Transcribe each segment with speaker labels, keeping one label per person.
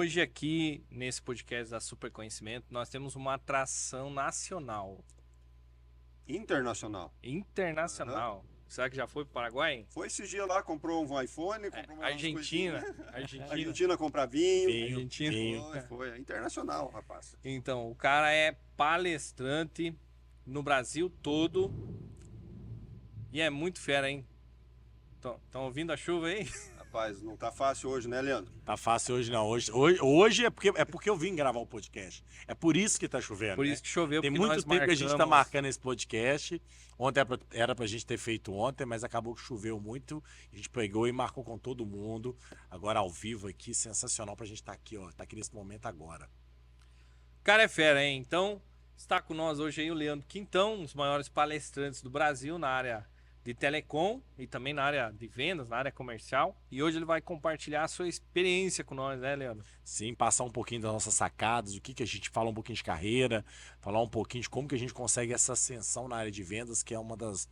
Speaker 1: hoje aqui, nesse podcast da Super Conhecimento, nós temos uma atração nacional.
Speaker 2: Internacional.
Speaker 1: Internacional. Será que já foi pro Paraguai?
Speaker 2: Foi esses dias lá, comprou um iPhone, comprou umas
Speaker 1: Argentina.
Speaker 2: coisinhas. Argentina comprar vinho.
Speaker 1: Argentina.
Speaker 2: Foi internacional, rapaz.
Speaker 1: Então, o cara é palestrante no Brasil todo. E é muito fera, hein? Estão ouvindo a chuva aí?
Speaker 2: Rapaz, não tá fácil hoje, né, Leandro?
Speaker 3: Tá fácil hoje não. Hoje é porque eu vim gravar o podcast. É por isso que tá chovendo.
Speaker 1: Por
Speaker 3: né?
Speaker 1: isso que choveu.
Speaker 3: Tem
Speaker 1: porque
Speaker 3: muito
Speaker 1: nós
Speaker 3: tempo que a gente tá
Speaker 1: marcamos.
Speaker 3: marcando esse podcast. Ontem era pra gente ter feito ontem, mas acabou que choveu muito. A gente pegou e marcou com todo mundo. Agora ao vivo aqui, sensacional pra gente estar aqui, ó. Tá aqui nesse momento agora.
Speaker 1: O cara é fera, hein? Então, está com nós hoje aí o Leandro Quintão, um dos maiores palestrantes do Brasil na área de telecom e também na área de vendas, na área comercial. E hoje ele vai compartilhar a sua experiência com nós, né, Leandro?
Speaker 3: Sim, passar um pouquinho das nossas sacadas, o que a gente fala um pouquinho de carreira, falar um pouquinho de como que a gente consegue essa ascensão na área de vendas, que é uma das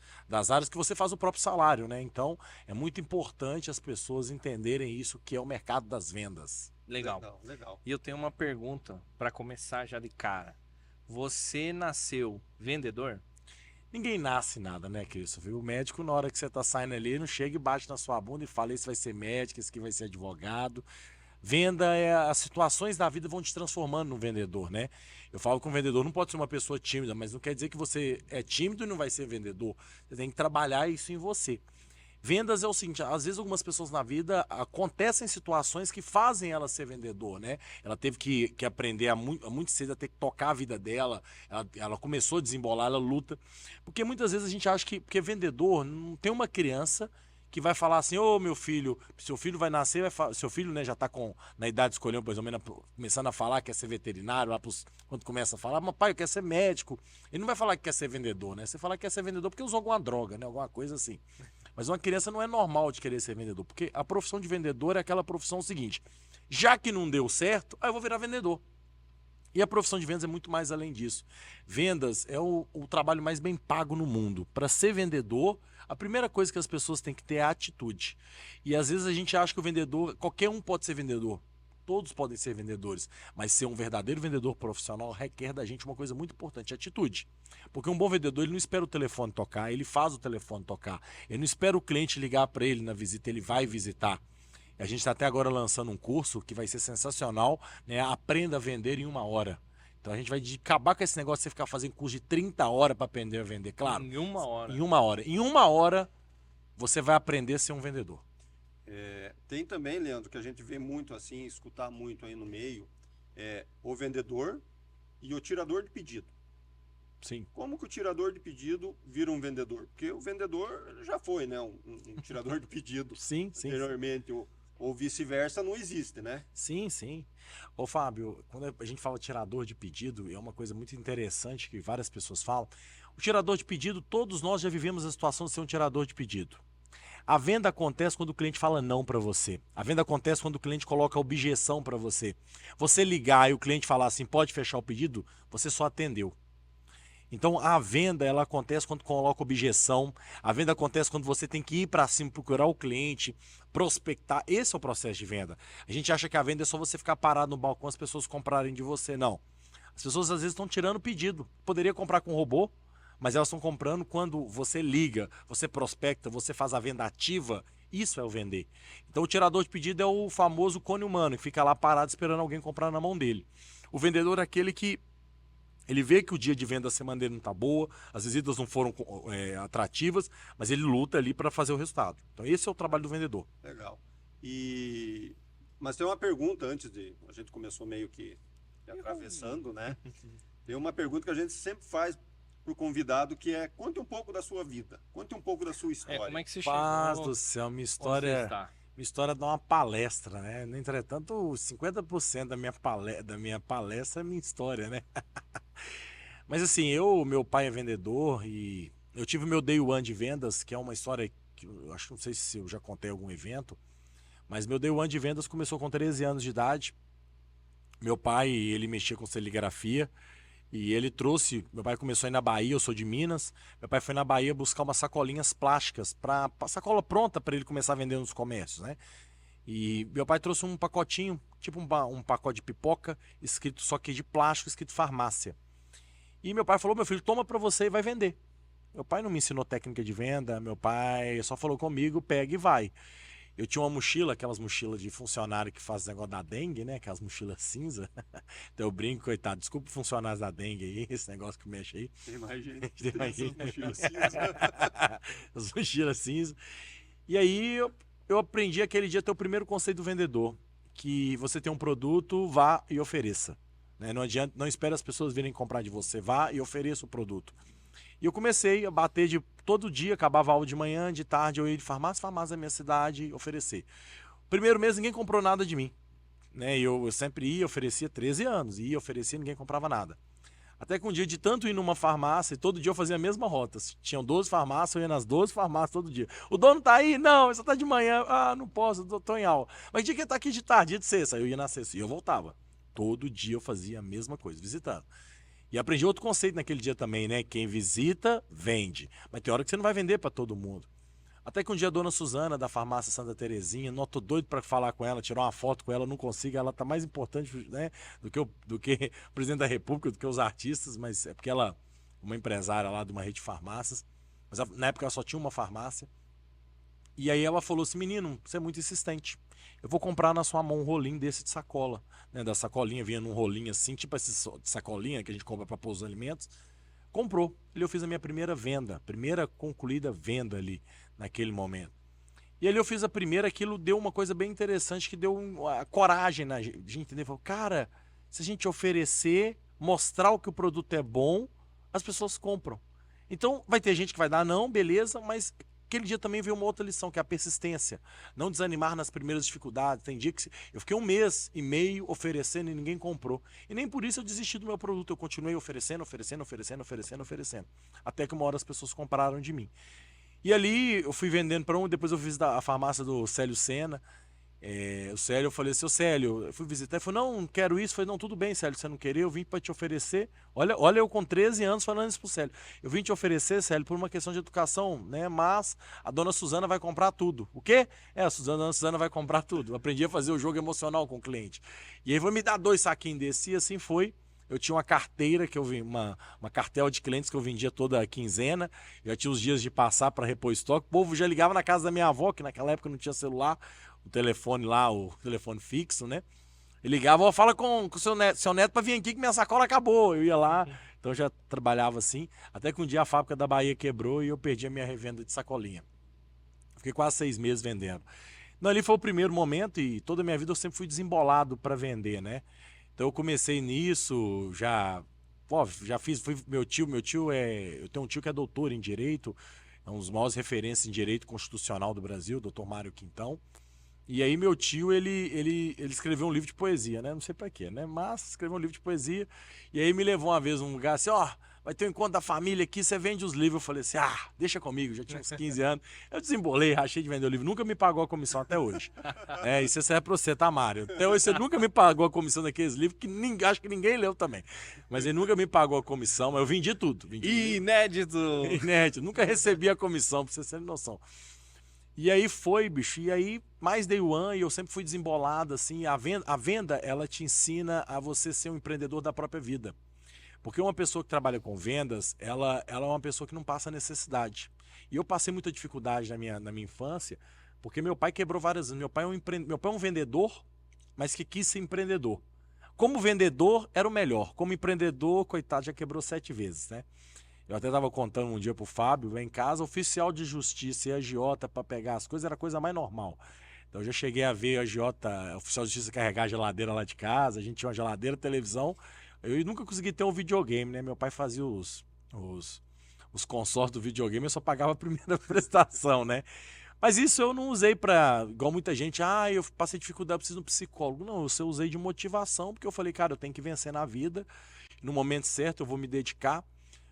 Speaker 3: áreas que você faz o próprio salário, né? Então, é muito importante as pessoas entenderem isso, que é o mercado das vendas.
Speaker 1: Legal.
Speaker 2: Legal.
Speaker 1: E eu tenho uma pergunta para começar já de cara. Você nasceu vendedor?
Speaker 3: Ninguém nasce nada, né, Cristo? O médico, na hora que você tá saindo ali, não chega e bate na sua bunda e fala: esse vai ser médico, esse aqui vai ser advogado. Venda as situações da vida vão te transformando num vendedor, né? Eu falo que um vendedor não pode ser uma pessoa tímida, mas não quer dizer que você é tímido e não vai ser vendedor. Você tem que trabalhar isso em você. Vendas é o seguinte, às vezes algumas pessoas na vida acontecem situações que fazem ela ser vendedor, né? Ela teve que aprender a muito cedo a ter que tocar a vida dela, ela começou a desembolar, ela luta. Porque muitas vezes a gente acha que vendedor não tem uma criança que vai falar assim: ô meu filho, seu filho vai nascer, seu filho, né, já tá na idade de escolher, mais ou menos, começando a falar que quer ser veterinário, quando começa a falar: mas pai, eu quero ser médico. Ele não vai falar que quer ser vendedor, né? Você fala que quer ser vendedor porque usou alguma droga, né? Alguma coisa assim. Mas uma criança não é normal de querer ser vendedor, porque a profissão de vendedor é aquela profissão seguinte: já que não deu certo, aí eu vou virar vendedor. E a profissão de vendas é muito mais além disso. Vendas é o trabalho mais bem pago no mundo. Para ser vendedor, a primeira coisa que as pessoas têm que ter é a atitude. E às vezes a gente acha que o vendedor, qualquer um pode ser vendedor. Todos podem ser vendedores, mas ser um verdadeiro vendedor profissional requer da gente uma coisa muito importante: atitude. Porque um bom vendedor, ele não espera o telefone tocar, ele faz o telefone tocar. Ele não espera o cliente ligar para ele na visita, ele vai visitar. A gente está até agora lançando um curso que vai ser sensacional, né? Aprenda a vender em 1 hora. Então a gente vai acabar com esse negócio de você ficar fazendo curso de 30 horas para aprender a vender, claro.
Speaker 1: Em 1 hora.
Speaker 3: Em 1 hora. Em 1 hora você vai aprender a ser um vendedor.
Speaker 2: Tem também, Leandro, que a gente vê muito assim, escutar muito aí no meio, o vendedor e o tirador de pedido.
Speaker 3: Sim.
Speaker 2: Como que o tirador de pedido vira um vendedor? Porque o vendedor já foi, né? Um tirador de pedido.
Speaker 3: Sim.
Speaker 2: Anteriormente, ou vice-versa, não existe, né?
Speaker 3: Sim. Ô Fábio, quando a gente fala tirador de pedido, é uma coisa muito interessante que várias pessoas falam. O tirador de pedido, todos nós já vivemos a situação de ser um tirador de pedido. A venda acontece quando o cliente fala não para você. A venda acontece quando o cliente coloca objeção para você. Você ligar e o cliente falar assim: pode fechar o pedido, você só atendeu. Então a venda, ela acontece quando coloca objeção. A venda acontece quando você tem que ir para cima, procurar o cliente, prospectar. Esse é o processo de venda. A gente acha que a venda é só você ficar parado no balcão, as pessoas comprarem de você. Não. As pessoas às vezes estão tirando pedido. Poderia comprar com robô, mas elas estão comprando quando você liga, você prospecta, você faz a venda ativa. Isso é o vender. Então o tirador de pedido é o famoso cone humano, que fica lá parado esperando alguém comprar na mão dele. O vendedor é aquele que ele vê que o dia de venda da semana dele não está boa, as visitas não foram atrativas, mas ele luta ali para fazer o resultado. Então esse é o trabalho do vendedor.
Speaker 2: Legal. Mas tem uma pergunta antes de... A gente começou meio que atravessando, né? Tem uma pergunta que a gente sempre faz pro convidado, que é: conte um pouco da sua vida, conte um pouco da sua história.
Speaker 1: Como é que você chegou?
Speaker 3: Paz do céu, minha história dá uma palestra, né? Entretanto, 50% da minha palestra é minha história, né? Mas assim, meu pai é vendedor e eu tive meu Day One de vendas, que é uma história que eu acho, não sei se eu já contei em algum evento, mas meu Day One de vendas começou com 13 anos de idade. Meu pai, ele mexia com serigrafia e ele trouxe... Meu pai começou a ir na Bahia, eu sou de Minas. Meu pai foi na Bahia buscar umas sacolinhas plásticas, sacola pronta para ele começar a vender nos comércios, né? E meu pai trouxe um pacotinho, tipo um pacote de pipoca, escrito só que de plástico, escrito farmácia. E meu pai falou, meu filho, toma pra você e vai vender. Meu pai não me ensinou técnica de venda, meu pai só falou comigo, pega e vai. Eu tinha uma mochila, aquelas mochilas de funcionário que faz negócio da dengue, né? Aquelas mochilas cinza. Então eu brinco, coitado, desculpa funcionários da dengue aí, esse negócio que mexe aí.
Speaker 2: Tem mais gente.
Speaker 3: Tem mais
Speaker 2: Essas
Speaker 3: gente.
Speaker 2: mochilas cinza.
Speaker 3: As mochilas cinza. E aí eu aprendi aquele dia teu primeiro conceito do vendedor, que você tem um produto, vá e ofereça. Né? Não adianta, não espere as pessoas virem comprar de você, vá e ofereça o produto. E eu comecei a bater de todo dia, acabava a aula de manhã, de tarde, eu ia de farmácia da minha cidade oferecer. Primeiro mês ninguém comprou nada de mim. Né? Eu sempre ia, oferecia 13 anos, ia, oferecia, ninguém comprava nada. Até que um dia, de tanto ir numa farmácia, todo dia eu fazia a mesma rota. Tinham 12 farmácias, eu ia nas 12 farmácias todo dia. O dono tá aí? Não, só tá de manhã. Ah, não posso, tô em aula. Mas dia que tá aqui de tarde, dia de sexta. Eu ia na sexta e eu voltava. Todo dia eu fazia a mesma coisa, visitando. E aprendi outro conceito naquele dia também, né? Quem visita, vende. Mas tem hora que você não vai vender para todo mundo. Até que um dia a dona Suzana, da farmácia Santa Terezinha, não tô doido para falar com ela, tirar uma foto com ela, não consigo, ela tá mais importante, né, do que o presidente da República, do que os artistas, mas é porque ela, uma empresária lá de uma rede de farmácias, mas na época ela só tinha uma farmácia. E aí ela falou assim, menino, você é muito insistente. Eu vou comprar na sua mão um rolinho desse de sacola, né? Da sacolinha, vinha num rolinho assim, tipo esse de sacolinha que a gente compra para pôr os alimentos. Comprou. Ali eu fiz a minha primeira venda, primeira concluída venda ali, naquele momento. E ali eu fiz a primeira, aquilo deu uma coisa bem interessante, que deu a coragem na gente, entender. Falou, cara, se a gente oferecer, mostrar o que o produto é bom, as pessoas compram. Então, vai ter gente que vai dar não, beleza, mas aquele dia também veio uma outra lição, que é a persistência. Não desanimar nas primeiras dificuldades. Tem dia que eu fiquei 1 mês e meio oferecendo e ninguém comprou. E nem por isso eu desisti do meu produto. Eu continuei oferecendo. Até que uma hora as pessoas compraram de mim. E ali eu fui vendendo para depois eu fiz a farmácia do Célio Sena. O Célio, eu falei, seu Célio, eu fui visitar, ele falou, não quero isso. Eu falei, não, tudo bem, Célio, você não querer, eu vim para te oferecer. Olha eu com 13 anos falando isso pro Célio. Eu vim te oferecer, Célio, por uma questão de educação, né? Mas a dona Suzana vai comprar tudo. O quê? A dona Suzana vai comprar tudo. Eu aprendi a fazer o jogo emocional com o cliente. E aí vou me dar 2 saquinhos desse, e assim foi. Eu tinha uma carteira, que eu vi, uma cartela de clientes que eu vendia toda quinzena. Eu já tinha os dias de passar para repor estoque. O povo já ligava na casa da minha avó, que naquela época não tinha celular. O telefone lá, o telefone fixo, né? Ele ligava, ó, fala com o seu neto pra vir aqui que minha sacola acabou. Eu ia lá, então eu já trabalhava assim. Até que um dia a fábrica da Bahia quebrou e eu perdi a minha revenda de sacolinha. Fiquei quase 6 meses vendendo. Não, ali foi o primeiro momento e toda a minha vida eu sempre fui desembolado para vender, né? Então eu comecei nisso, já fiz, meu tio eu tenho um tio que é doutor em Direito, é um dos maiores referências em Direito Constitucional do Brasil, doutor Mário Quintão. E aí meu tio, ele escreveu um livro de poesia, né? Não sei pra quê, né? Mas escreveu um livro de poesia. E aí me levou uma vez a um lugar assim, ó, vai ter um encontro da família aqui, você vende os livros. Eu falei assim, deixa comigo, já tinha uns 15 anos. Eu desembolei, rachei de vender o livro. Nunca me pagou a comissão até hoje. Isso serve pra você, tá, Mário? Até hoje você nunca me pagou a comissão daqueles livros, que acho que ninguém leu também. Mas ele nunca me pagou a comissão, mas eu vendi tudo.
Speaker 1: Inédito!
Speaker 3: Inédito, nunca recebi a comissão, pra você ter noção. E aí foi, bicho, e aí mais day one, e eu sempre fui desembolado, assim, a venda, ela te ensina a você ser um empreendedor da própria vida. Porque uma pessoa que trabalha com vendas, ela é uma pessoa que não passa necessidade. E eu passei muita dificuldade na minha infância, porque meu pai quebrou várias vezes. Meu pai é um vendedor, mas que quis ser empreendedor. Como vendedor, era o melhor. Como empreendedor, coitado, já quebrou 7 vezes, né? Eu até estava contando um dia pro Fábio, lá em casa, oficial de justiça e agiota para pegar as coisas era a coisa mais normal. Então eu já cheguei a ver agiota, oficial de justiça carregar a geladeira lá de casa, a gente tinha uma geladeira, televisão. Eu nunca consegui ter um videogame, né? Meu pai fazia os consórcios do videogame, eu só pagava a primeira prestação, né? Mas isso eu não usei pra, igual muita gente, eu passei dificuldade, eu preciso de um psicólogo. Não, eu usei de motivação, porque eu falei, cara, eu tenho que vencer na vida, no momento certo eu vou me dedicar.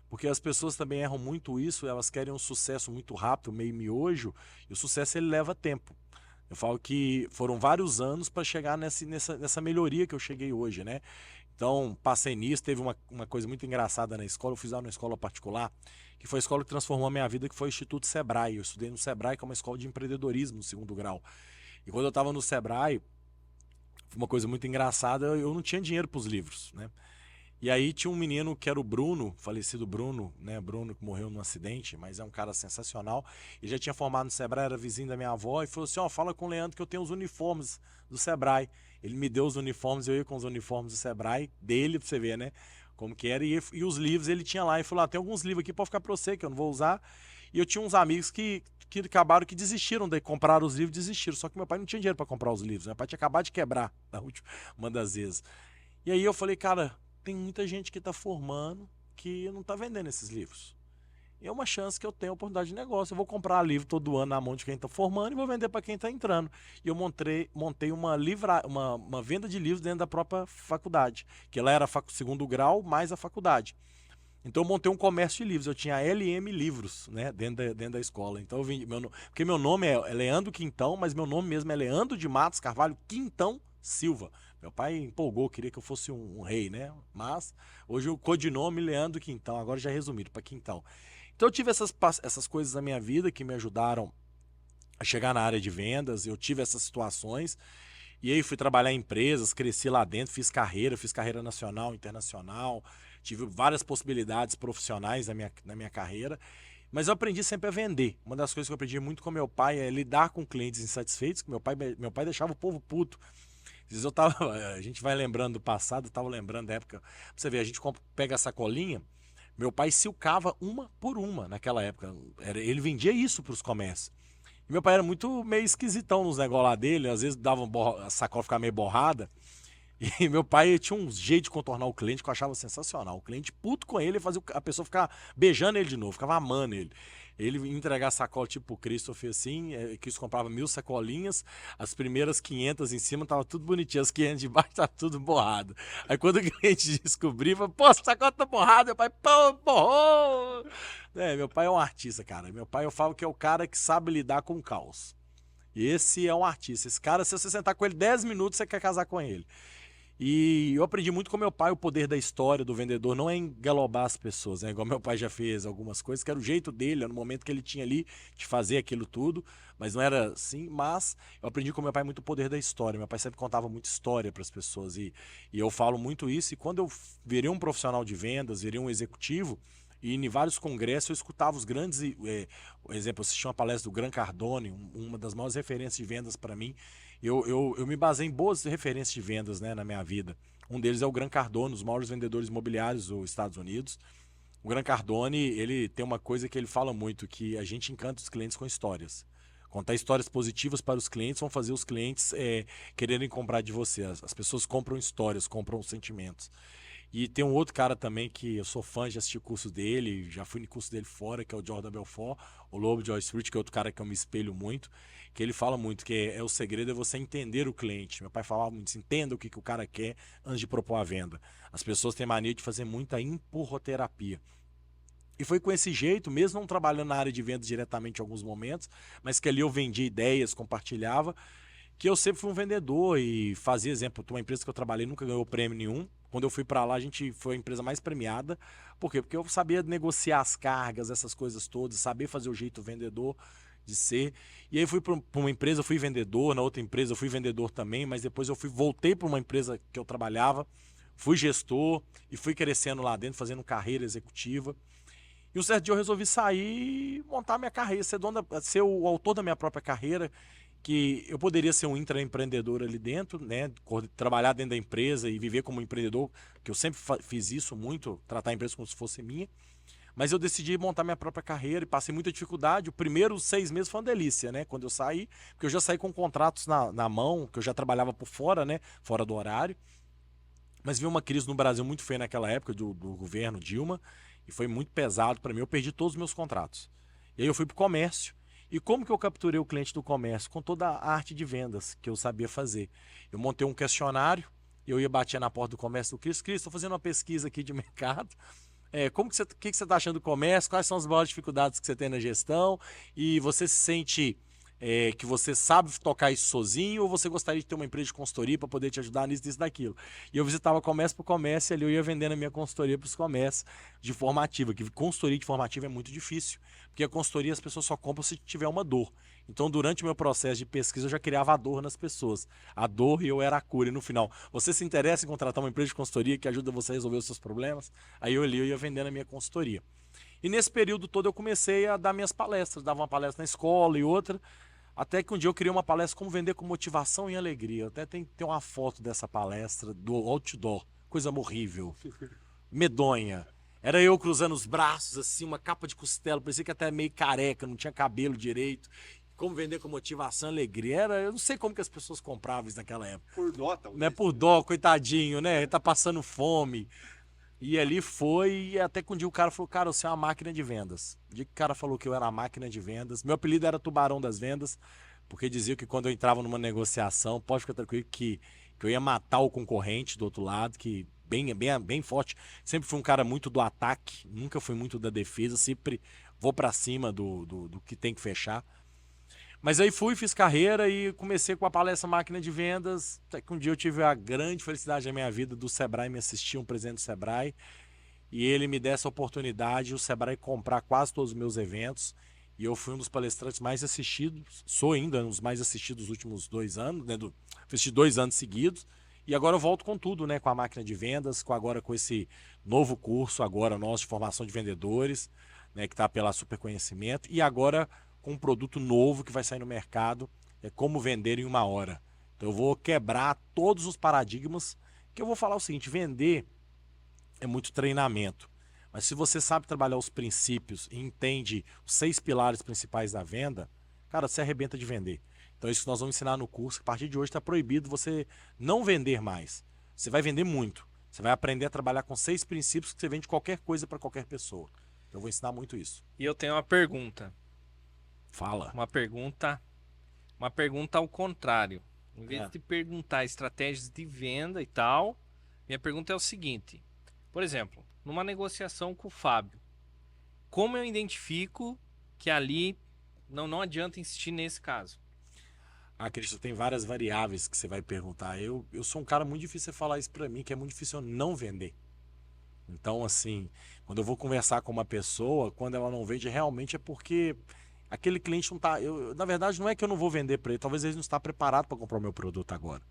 Speaker 3: Porque as pessoas também erram muito isso, elas querem um sucesso muito rápido, meio miojo, e o sucesso ele leva tempo. Eu falo que foram vários anos para chegar nessa melhoria que eu cheguei hoje, né? Então, passei nisso, teve uma coisa muito engraçada na escola, eu fiz lá numa escola particular, que foi a escola que transformou a minha vida, que foi o Instituto Sebrae. Eu estudei no Sebrae, que é uma escola de empreendedorismo no 2º grau. E quando eu estava no Sebrae, foi uma coisa muito engraçada, eu não tinha dinheiro para os livros, né? E aí tinha um menino que era o Bruno, falecido Bruno, né? Bruno que morreu num acidente, mas é um cara sensacional. Ele já tinha formado no Sebrae, era vizinho da minha avó, e falou assim, fala com o Leandro que eu tenho os uniformes do Sebrae. Ele me deu os uniformes, eu ia com os uniformes do Sebrae, dele, pra você ver, né? Como que era, e os livros ele tinha lá. E falou, tem alguns livros aqui, pode ficar pra você, que eu não vou usar. E eu tinha uns amigos que acabaram que desistiram de comprar os livros, desistiram. Só que meu pai não tinha dinheiro para comprar os livros. Meu pai tinha acabado de quebrar na última uma das vezes. E aí eu falei, cara, tem muita gente que está formando que não está vendendo esses livros. E é uma chance que eu tenho, oportunidade de negócio. Eu vou comprar livro todo ano na mão de quem está formando e vou vender para quem está entrando. E eu montei uma venda de livros dentro da própria faculdade, que ela era segundo grau mais a faculdade. Então eu montei um comércio de livros, eu tinha LM Livros, né, dentro da escola. Então eu vendi, porque meu nome é Leandro Quintão, mas meu nome mesmo é Leandro de Matos Carvalho Quintão Silva. Meu pai empolgou, queria que eu fosse um rei, né? Mas hoje o codinome Leandro Quintão, agora já resumido para Quintão. Então eu tive essas coisas na minha vida que me ajudaram a chegar na área de vendas, eu tive essas situações. E aí fui trabalhar em empresas, cresci lá dentro, fiz carreira nacional, internacional, tive várias possibilidades profissionais na minha carreira, mas eu aprendi sempre a vender. Uma das coisas que eu aprendi muito com meu pai é lidar com clientes insatisfeitos, que meu pai deixava o povo puto. Às vezes a gente vai lembrando do passado, eu tava lembrando da época, pra você ver, a gente pega a sacolinha, meu pai silcava uma por uma naquela época, ele vendia isso para os comércios. E meu pai era meio esquisitão nos negócios lá dele, às vezes dava a sacola ficar meio borrada. E meu pai tinha um jeito de contornar o cliente que eu achava sensacional. O cliente puto com ele fazia a pessoa ficar beijando ele de novo, ficava amando ele. Ele ia entregar sacola tipo o Christopher assim, que isso comprava 1000 sacolinhas, as primeiras 500 em cima tava tudo bonitinho, as 500 de baixo tava tudo borrado. Aí quando o cliente descobriu, falou, pô, essa sacola tá borrada, meu pai, pô, borrou! Meu pai é um artista, cara. Meu pai eu falo que é o cara que sabe lidar com o caos. Esse é um artista. Esse cara, se você sentar com ele 10 minutos, você quer casar com ele. E eu aprendi muito com meu pai o poder da história do vendedor, não é engalobar as pessoas, né? Igual meu pai já fez algumas coisas, que era o jeito dele, no momento que ele tinha ali de fazer aquilo tudo, mas não era assim. Mas eu aprendi com meu pai muito o poder da história. Meu pai sempre contava muita história para as pessoas e eu falo muito isso. E quando eu virei um profissional de vendas, virei um executivo, e em vários congressos eu escutava os grandes, por exemplo, eu assisti uma palestra do Grant Cardone, uma das maiores referências de vendas para mim. Eu me basei em boas referências de vendas, né, na minha vida. Um deles é o Grant Cardone, um dos maiores vendedores imobiliários dos Estados Unidos. O Grant Cardone, ele tem uma coisa que ele fala muito, que a gente encanta os clientes com histórias. Contar histórias positivas para os clientes vão fazer os clientes quererem comprar de você. As pessoas compram histórias, compram sentimentos. E tem um outro cara também que eu sou fã de assistir o curso dele, já fui no curso dele fora, que é o Jordan Belfort, o Lobo de Wall Street, que é outro cara que eu me espelho muito, que ele fala muito que o segredo é você entender o cliente. Meu pai falava muito, entenda o que o cara quer antes de propor a venda. As pessoas têm mania de fazer muita empurroterapia. E foi com esse jeito, mesmo não trabalhando na área de vendas diretamente em alguns momentos, mas que ali eu vendia ideias, compartilhava, que eu sempre fui um vendedor e fazia exemplo. Uma empresa que eu trabalhei nunca ganhou prêmio nenhum. Quando eu fui para lá, a gente foi a empresa mais premiada. Por quê? Porque eu sabia negociar as cargas, essas coisas todas, saber fazer o jeito vendedor de ser. E aí fui para uma empresa, eu fui vendedor, na outra empresa eu fui vendedor também, mas depois voltei para uma empresa que eu trabalhava, fui gestor e fui crescendo lá dentro, fazendo carreira executiva. E um certo dia eu resolvi sair e montar minha carreira, ser o autor da minha própria carreira, que eu poderia ser um intraempreendedor ali dentro, né, trabalhar dentro da empresa e viver como empreendedor, que eu sempre fiz isso muito, tratar a empresa como se fosse minha, mas eu decidi montar minha própria carreira e passei muita dificuldade. O primeiro 6 meses foi uma delícia, né, quando eu saí, porque eu já saí com contratos na mão, que eu já trabalhava por fora, né, fora do horário, mas veio uma crise no Brasil muito feia naquela época, do governo Dilma, e foi muito pesado para mim, eu perdi todos os meus contratos. E aí eu fui para o comércio. E como que eu capturei o cliente do comércio? Com toda a arte de vendas que eu sabia fazer. Eu montei um questionário, eu ia bater na porta do comércio do Cristo, estou fazendo uma pesquisa aqui de mercado. O que você está achando do comércio? Quais são as maiores dificuldades que você tem na gestão? E você se sente que você sabe tocar isso sozinho ou você gostaria de ter uma empresa de consultoria para poder te ajudar nisso, nisso, daquilo? E eu visitava comércio por comércio e ali eu ia vendendo a minha consultoria para os comércios de formativa, que consultoria de formativa é muito difícil, porque a consultoria as pessoas só compram se tiver uma dor. Então, durante o meu processo de pesquisa, eu já criava a dor nas pessoas. A dor e eu era a cura. E no final, você se interessa em contratar uma empresa de consultoria que ajuda você a resolver os seus problemas? Aí eu ali eu ia vendendo a minha consultoria. E nesse período todo eu comecei a dar minhas palestras. Dava uma palestra na escola e outra. Até que um dia eu criei uma palestra como vender com motivação e alegria. Até tem uma foto dessa palestra do outdoor. Coisa horrível. Medonha. Era eu cruzando os braços, assim, uma capa de costela. Parecia que até meio careca, não tinha cabelo direito. Como vender com motivação e alegria. Eu não sei como que as pessoas compravam isso naquela época.
Speaker 2: Por dó, talvez.
Speaker 3: Né? Por dó, coitadinho, né? Ele tá passando fome. E ali foi, e até que um dia o cara falou, cara, você é uma máquina de vendas. O dia que o cara falou que eu era uma máquina de vendas, meu apelido era Tubarão das Vendas, porque dizia que quando eu entrava numa negociação, pode ficar tranquilo que eu ia matar o concorrente do outro lado, que bem forte. Sempre fui um cara muito do ataque, nunca fui muito da defesa, sempre vou pra cima do que tem que fechar. Mas aí fiz carreira e comecei com a palestra Máquina de Vendas. Até que um dia eu tive a grande felicidade da minha vida do Sebrae me assistir, um presidente do Sebrae, e ele me deu essa oportunidade, o Sebrae comprar quase todos os meus eventos. E eu fui um dos palestrantes mais assistidos, sou ainda um dos mais assistidos dos últimos 2 anos, né? Assisti 2 anos seguidos. E agora eu volto com tudo, né? Com a Máquina de Vendas, com esse novo curso agora nosso de formação de vendedores, né? Que está pela Super Conhecimento. E agora com um produto novo que vai sair no mercado, é como vender em 1 hora. Então eu vou quebrar todos os paradigmas, que eu vou falar o seguinte, vender é muito treinamento, mas se você sabe trabalhar os princípios e entende os 6 pilares principais da venda, cara, você arrebenta de vender. Então isso que nós vamos ensinar no curso, a partir de hoje está proibido você não vender mais, você vai vender muito, você vai aprender a trabalhar com 6 princípios que você vende qualquer coisa para qualquer pessoa. Eu vou ensinar muito isso.
Speaker 1: E eu tenho uma pergunta.
Speaker 3: Fala.
Speaker 1: Uma pergunta ao contrário. Em vez de perguntar estratégias de venda e tal, minha pergunta é o seguinte. Por exemplo, numa negociação com o Fábio, como eu identifico que ali não adianta insistir nesse caso?
Speaker 3: Cristo, tem várias variáveis que você vai perguntar. Eu sou um cara muito difícil você falar isso pra mim, que é muito difícil eu não vender. Então, assim, quando eu vou conversar com uma pessoa, quando ela não vende, realmente é porque aquele cliente não tá... na verdade, não é que eu não vou vender para ele, talvez ele não está preparado para comprar o meu produto agora.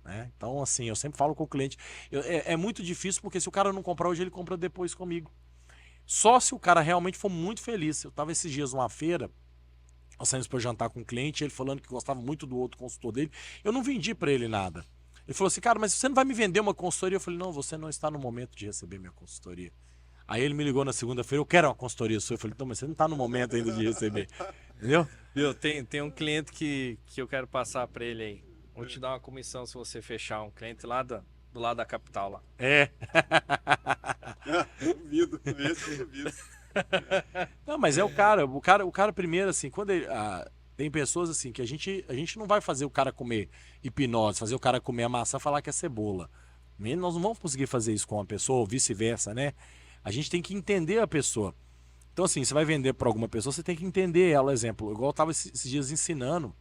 Speaker 3: Né? Então, assim, eu sempre falo com o cliente. É muito difícil porque se o cara não comprar hoje, ele compra depois comigo. Só se o cara realmente for muito feliz. Eu estava esses dias numa feira, nós saímos para jantar com um cliente, ele falando que gostava muito do outro consultor dele. Eu não vendi para ele nada. Ele falou assim, cara, mas você não vai me vender uma consultoria? Eu falei, não, você não está no momento de receber minha consultoria. Aí ele me ligou na segunda-feira, eu quero uma consultoria sua. Eu falei, não, mas você não está no momento ainda de receber. Entendeu?
Speaker 1: Viu, tem um cliente que eu quero passar para ele aí. Vou te dar uma comissão se você fechar um cliente lá do lado da capital lá.
Speaker 2: Duvido, esse eu duvido.
Speaker 3: Não, mas é o cara primeiro, assim, quando ele... tem pessoas assim que a gente não vai fazer o cara comer hipnose, fazer o cara comer a maçã e falar que é cebola. Nós não vamos conseguir fazer isso com uma pessoa ou vice-versa, né? A gente tem que entender a pessoa. Então, assim, você vai vender para alguma pessoa, você tem que entender ela. Exemplo, igual eu estava esses dias ensinando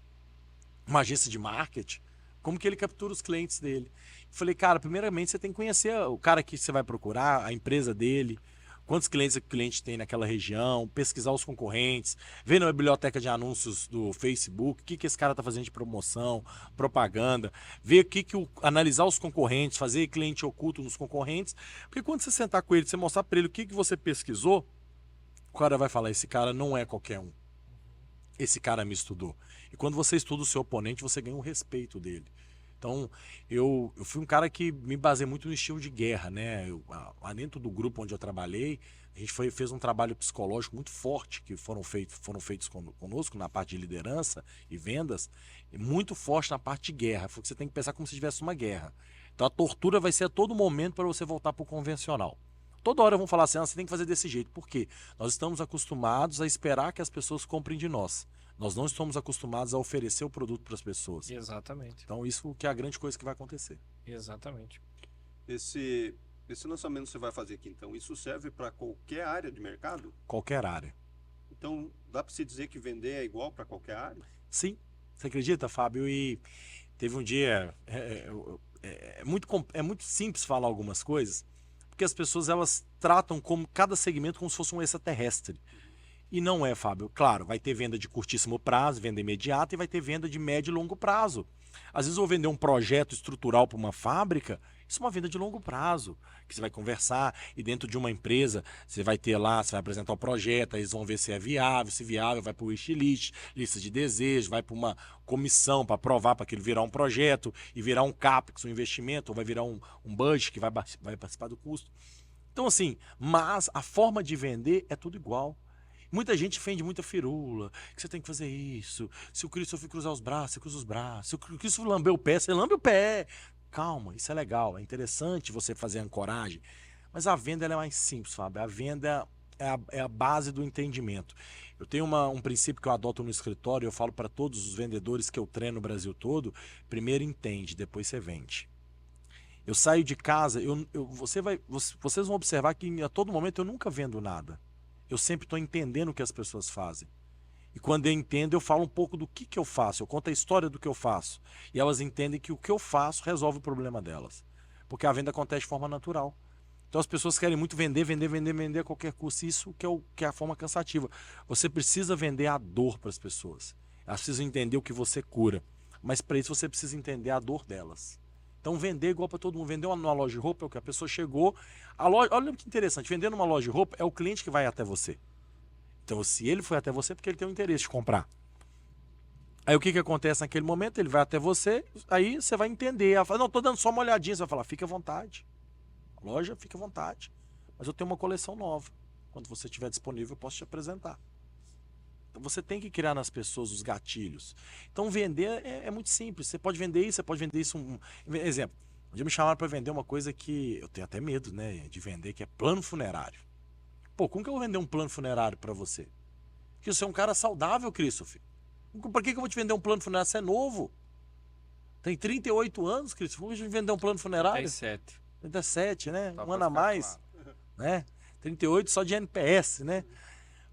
Speaker 3: uma agência de marketing, como que ele captura os clientes dele. Eu falei, cara, primeiramente você tem que conhecer o cara que você vai procurar, a empresa dele, quantos clientes o cliente tem naquela região, pesquisar os concorrentes, ver na biblioteca de anúncios do Facebook, o que esse cara está fazendo de promoção, propaganda, ver analisar os concorrentes, fazer cliente oculto nos concorrentes, porque quando você sentar com ele, você mostrar para ele o que você pesquisou, o cara vai falar, esse cara não é qualquer um. Esse cara me estudou. E quando você estuda o seu oponente, você ganha o respeito dele. Então, eu fui um cara que me baseei muito no estilo de guerra, né? Dentro do grupo onde eu trabalhei, a gente fez um trabalho psicológico muito forte, que foram feitos conosco na parte de liderança e vendas, e muito forte na parte de guerra. Porque você tem que pensar como se tivesse uma guerra. Então, a tortura vai ser a todo momento para você voltar para o convencional. Toda hora vão falar assim, você tem que fazer desse jeito. Por quê? Nós estamos acostumados a esperar que as pessoas comprem de nós. Nós não estamos acostumados a oferecer o produto para as pessoas.
Speaker 1: Exatamente.
Speaker 3: Então isso que é a grande coisa que vai acontecer.
Speaker 1: Exatamente.
Speaker 2: Esse lançamento que você vai fazer aqui, então, isso serve para qualquer área de mercado?
Speaker 3: Qualquer área.
Speaker 2: Então, dá para se dizer que vender é igual para qualquer área?
Speaker 3: Sim, você acredita, Fábio? E teve um dia, é muito simples falar algumas coisas, porque as pessoas elas tratam como cada segmento como se fosse um extraterrestre. E não é, Fábio. Claro, vai ter venda de curtíssimo prazo, venda imediata, e vai ter venda de médio e longo prazo. Às vezes eu vou vender um projeto estrutural para uma fábrica, isso é uma venda de longo prazo, que você vai conversar, e dentro de uma empresa, você vai ter lá, você vai apresentar o projeto, aí eles vão ver se é viável, se viável, vai para o wishlist, lista de desejos, vai para uma comissão para aprovar para aquilo virar um projeto, e virar um CAPEX, um investimento, ou vai virar um budget que vai participar do custo. Então assim, mas a forma de vender é tudo igual. Muita gente vende muita firula, que você tem que fazer isso. Se o Christopher cruzar os braços, você cruza os braços. Se o Christopher lamber o pé, você lambe o pé. Calma, isso é legal, é interessante você fazer ancoragem. Mas a venda ela é mais simples, Fábio. A venda é a base do entendimento. Eu tenho um princípio que eu adoto no escritório, eu falo para todos os vendedores que eu treino no Brasil todo, primeiro entende, depois você vende. Eu saio de casa, vocês vão observar que a todo momento eu nunca vendo nada. Eu sempre estou entendendo o que as pessoas fazem. E quando eu entendo, eu falo um pouco do que eu faço. Eu conto a história do que eu faço. E elas entendem que o que eu faço resolve o problema delas. Porque a venda acontece de forma natural. Então as pessoas querem muito vender a qualquer custo. Isso que é a forma cansativa. Você precisa vender a dor para as pessoas. Elas precisam entender o que você cura. Mas para isso você precisa entender a dor delas. Então vender igual para todo mundo. Vender numa loja de roupa é o que a pessoa chegou. Olha que interessante, vender numa loja de roupa é o cliente que vai até você. Então se ele foi até você é porque ele tem um interesse de comprar. Aí o que acontece naquele momento? Ele vai até você, aí você vai entender. Ela fala, não, estou dando só uma olhadinha. Você vai falar, fica à vontade. Loja, fica à vontade. Mas eu tenho uma coleção nova. Quando você estiver disponível eu posso te apresentar. Então você tem que criar nas pessoas os gatilhos. Então vender é muito simples. Você pode vender isso. Exemplo, um dia me chamaram para vender uma coisa que eu tenho até medo, né, de vender, que é plano funerário. Pô, como que eu vou vender um plano funerário para você? Porque você é um cara saudável, Christopher. Por que eu vou te vender um plano funerário? Você é novo. Tem 38 anos, Christopher. Vou te vender um plano funerário?
Speaker 1: 37.
Speaker 3: 37, né?
Speaker 1: Só
Speaker 3: Um ano a mais.
Speaker 1: claro.
Speaker 3: Né? 38 só de NPS, né?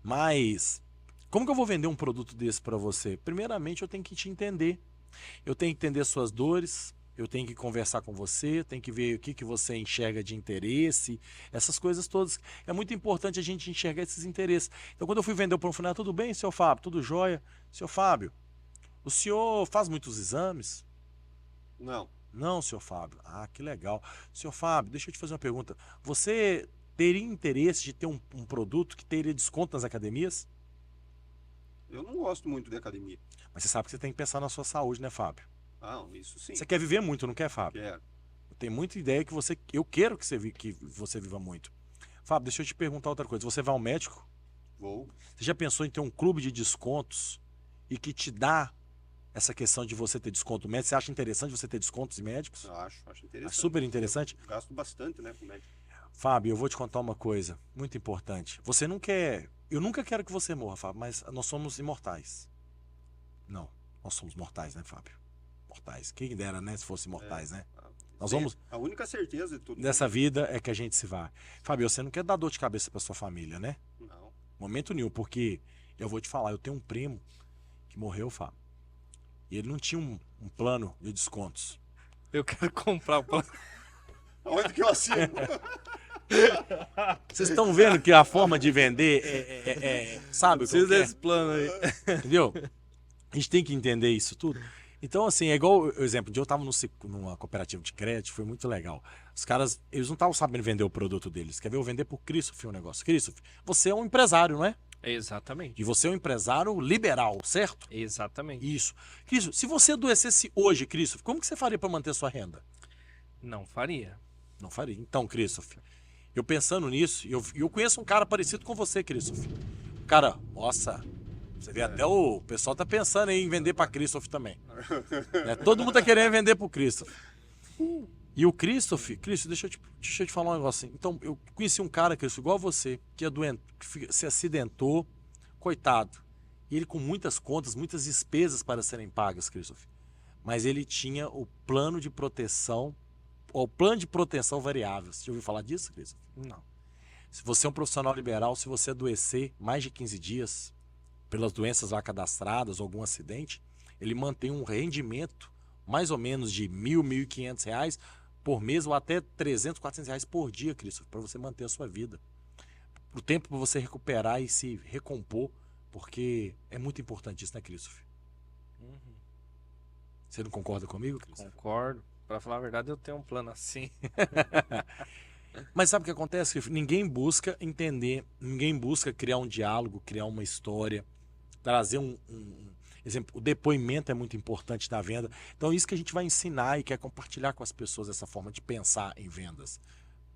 Speaker 3: Mas como que eu vou vender um produto desse para você? Primeiramente, eu tenho que te entender. Eu tenho que entender suas dores, eu tenho que conversar com você, eu tenho que ver o que você enxerga de interesse, essas coisas todas. É muito importante a gente enxergar esses interesses. Então, quando eu fui vender o plano funerário, tudo bem, senhor Fábio? Tudo jóia? Senhor Fábio, o senhor faz muitos exames?
Speaker 2: Não.
Speaker 3: Não, senhor Fábio. Ah, que legal. Senhor Fábio, deixa eu te fazer uma pergunta. Você teria interesse de ter um produto que teria desconto nas academias?
Speaker 2: Eu não gosto muito de academia.
Speaker 3: Mas você sabe que você tem que pensar na sua saúde, né, Fábio?
Speaker 2: Ah, isso sim.
Speaker 3: Você quer viver muito, não quer, Fábio?
Speaker 2: Quero.
Speaker 3: Eu tenho muita ideia que eu quero que você viva muito. Fábio, deixa eu te perguntar outra coisa. Você vai ao médico?
Speaker 2: Vou.
Speaker 3: Você já pensou em ter um clube de descontos e que te dá essa questão de você ter desconto médico? Você acha interessante você ter descontos médicos?
Speaker 2: Acho
Speaker 3: É
Speaker 2: interessante.
Speaker 3: super interessante.
Speaker 2: Eu gasto bastante, né, com médico.
Speaker 3: Fábio, eu vou te contar uma coisa muito importante. Você não quer... Eu nunca quero que você morra, Fábio, mas nós somos imortais. Não, nós somos mortais, né, Fábio? Mortais. Quem dera, né, se fosse mortais, né? Nós vamos...
Speaker 2: A única certeza de tudo
Speaker 3: Dessa vida é que a gente se vai. Fábio, você não quer dar dor de cabeça pra sua família, né?
Speaker 2: Não.
Speaker 3: Momento nenhum, porque eu vou te falar, eu tenho um primo que morreu, Fábio. E ele não tinha um plano de descontos.
Speaker 1: Eu quero comprar o plano.
Speaker 2: Onde que eu assino?
Speaker 3: Vocês estão vendo que a forma de vender sabe?
Speaker 1: Preciso
Speaker 3: qual que é?
Speaker 1: desse plano aí.
Speaker 3: Entendeu? A gente tem que entender isso tudo. Então, assim, é igual, por exemplo, um dia eu estava numa cooperativa de crédito, foi muito legal. Os caras, eles não estavam sabendo vender o produto deles. Quer ver eu vender por Christopher um negócio? Christopher, você é um empresário, não é?
Speaker 1: Exatamente.
Speaker 3: E você é um empresário liberal, certo?
Speaker 1: Exatamente.
Speaker 3: Isso. Christopher, se você adoecesse hoje, Christopher, como que você faria para manter sua renda?
Speaker 1: Não faria.
Speaker 3: Não faria. Então, Christopher, eu pensando nisso, eu conheço um cara parecido com você, Christopher. O cara, nossa, você vê até o pessoal tá pensando em vender para Christopher também. Né? Todo mundo tá querendo vender pro Christopher. E o Christopher, deixa eu te falar um negócio assim. Então, eu conheci um cara, Christopher, igual a você, que é doente, que se acidentou, coitado. E ele com muitas contas, muitas despesas para serem pagas, Christopher. Mas ele tinha o plano de proteção, o plano de proteção variável. Você já ouviu falar disso, Christopher?
Speaker 1: Não.
Speaker 3: Se você é um profissional liberal, se você adoecer mais de 15 dias pelas doenças lá cadastradas ou algum acidente, ele mantém um rendimento mais ou menos de R$ 1.000, R$ 1.500 por mês ou até R$ 300, R$ 400 por dia, Cristo, para você manter a sua vida. O tempo para você recuperar e se recompor, porque é muito importante isso, né, Cristo? Você não concorda comigo, Cristo?
Speaker 1: Concordo. Pra falar a verdade, eu tenho um plano assim.
Speaker 3: Mas sabe o que acontece, Cristo? Ninguém busca entender, ninguém busca criar um diálogo, criar uma história, trazer exemplo, o depoimento é muito importante na venda. Então, isso que a gente vai ensinar e quer compartilhar com as pessoas, essa forma de pensar em vendas.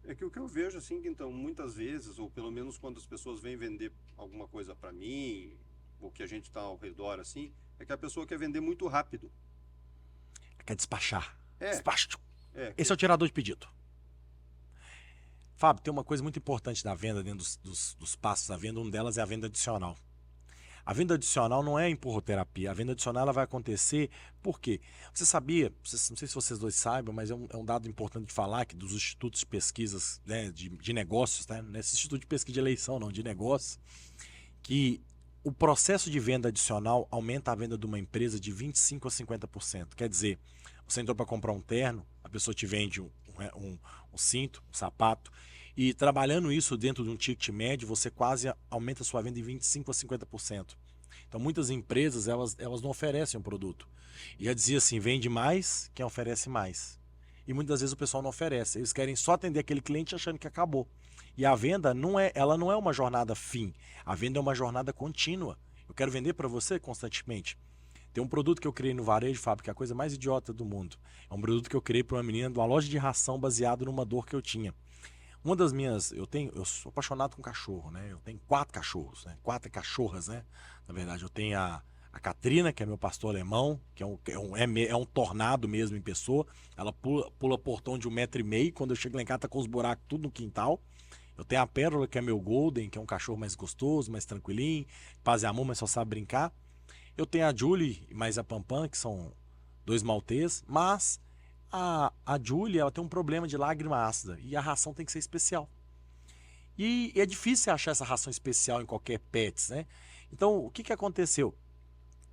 Speaker 2: É que o que eu vejo, assim, que então, muitas vezes, ou pelo menos quando as pessoas vêm vender alguma coisa para mim, ou que a gente está ao redor, assim, é que a pessoa quer vender muito rápido.
Speaker 3: Quer despachar.
Speaker 2: É.
Speaker 3: Despacho.
Speaker 2: É,
Speaker 3: Esse é o tirador de pedido. Fábio, tem uma coisa muito importante da venda, dentro dos passos da venda, uma delas é a venda adicional. A venda adicional não é empurroterapia. A venda adicional ela vai acontecer por quê? Você sabia, não sei se vocês dois saibam, mas é um dado importante de falar que dos institutos de pesquisas, né, de negócios, né, nesse instituto de pesquisa de eleição, não, de negócios, que o processo de venda adicional aumenta a venda de uma empresa de 25% a 50%. Quer dizer, você entrou para comprar um terno, a pessoa te vende um cinto, um sapato, e trabalhando isso dentro de um ticket médio, você quase aumenta a sua venda em 25% a 50%. Então, muitas empresas, elas não oferecem um produto. E já dizia assim, vende mais quem oferece mais. E muitas vezes o pessoal não oferece. Eles querem só atender aquele cliente achando que acabou. E a venda ela não é uma jornada fim. A venda é uma jornada contínua. Eu quero vender para você constantemente. Tem um produto que eu criei no varejo, Fábio, que é a coisa mais idiota do mundo. É um produto que eu criei para uma menina de uma loja de ração baseado numa dor que eu tinha. Uma das minhas, eu sou apaixonado com cachorro, né? Eu tenho 4 cachorros, né? 4 cachorras, né? Na verdade, eu tenho a Katrina, que é meu pastor alemão, que é um tornado mesmo em pessoa. Ela pula portão de 1,5 m. Quando eu chego lá em casa, tá com os buracos tudo no quintal. Eu tenho a Pérola, que é meu Golden, que é um cachorro mais gostoso, mais tranquilinho, paz e amor, mas só sabe brincar. Eu tenho a Julie e mais a Pampam, que são 2 maltês, mas a Julie, ela tem um problema de lágrima ácida e a ração tem que ser especial. E é difícil achar essa ração especial em qualquer Pets, né? Então, o que aconteceu?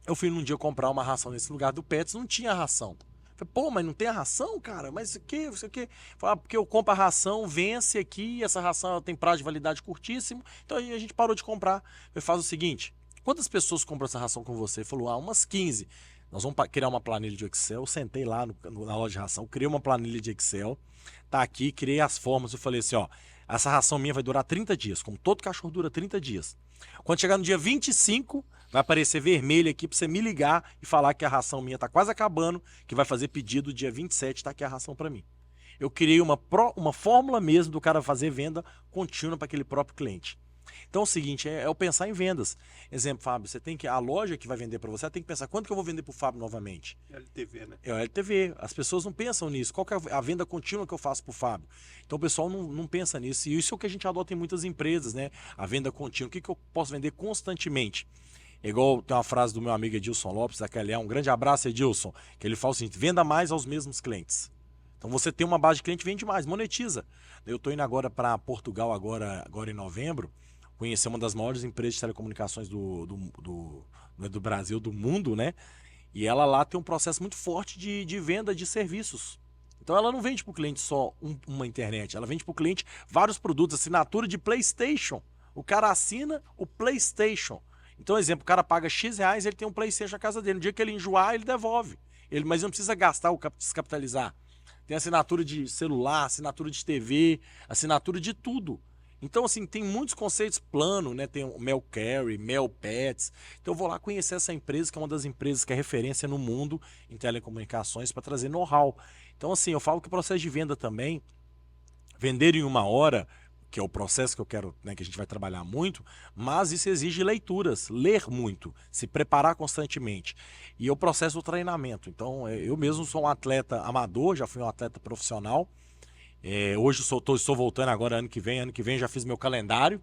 Speaker 3: Eu fui num dia comprar uma ração nesse lugar do Pets, não tinha ração. Falei, pô, mas não tem a ração, cara? Mas isso aqui? Falei, porque eu compro a ração, vence aqui, essa ração ela tem prazo de validade curtíssimo, então aí a gente parou de comprar. Falei, faz o seguinte, quantas pessoas compram essa ração com você? Ele falou, umas 15. Nós vamos criar uma planilha de Excel. Eu sentei lá na loja de ração, criei uma planilha de Excel, tá aqui, criei as formas. Eu falei assim, essa ração minha vai durar 30 dias, como todo cachorro dura 30 dias. Quando chegar no dia 25, vai aparecer vermelho aqui para você me ligar e falar que a ração minha tá quase acabando, que vai fazer pedido dia 27, tá aqui a ração para mim. Eu criei uma fórmula mesmo do cara fazer venda contínua para aquele próprio cliente. Então é o seguinte, é o pensar em vendas. Exemplo, Fábio, a loja que vai vender para você, tem que pensar quanto que eu vou vender para o Fábio novamente.
Speaker 2: LTV, né?
Speaker 3: É o LTV. As pessoas não pensam nisso. Qual que é a venda contínua que eu faço para o Fábio? Então o pessoal não pensa nisso. E isso é o que a gente adota em muitas empresas, né? A venda contínua. O que eu posso vender constantemente? Igual tem uma frase do meu amigo Edilson Lopes, daquele um grande abraço, Edilson, que ele fala o seguinte, venda mais aos mesmos clientes. Então você tem uma base de cliente, vende mais, monetiza. Eu estou indo agora para Portugal, agora em novembro, conhecer uma das maiores empresas de telecomunicações do Brasil, do mundo, né? E ela lá tem um processo muito forte de venda de serviços. Então ela não vende para o cliente só uma internet, ela vende para o cliente vários produtos, assinatura de PlayStation. O cara assina o PlayStation. Então, exemplo, o cara paga X reais, ele tem um PlayStation na casa dele. No dia que ele enjoar, ele devolve. Mas não precisa gastar descapitalizar. Tem assinatura de celular, assinatura de TV, assinatura de tudo. Então, assim, tem muitos conceitos plano, né? Tem o Mel Carry, Mel Pets. Então, eu vou lá conhecer essa empresa, que é uma das empresas que é referência no mundo em telecomunicações, para trazer know-how. Então, assim, eu falo que o processo de venda também, vender em 1 hora, que é o processo que eu quero, né, que a gente vai trabalhar muito, mas isso exige leituras, ler muito, se preparar constantemente. E é o processo do treinamento. Então, eu mesmo sou um atleta amador, já fui um atleta profissional. Hoje estou voltando agora ano que vem já fiz meu calendário.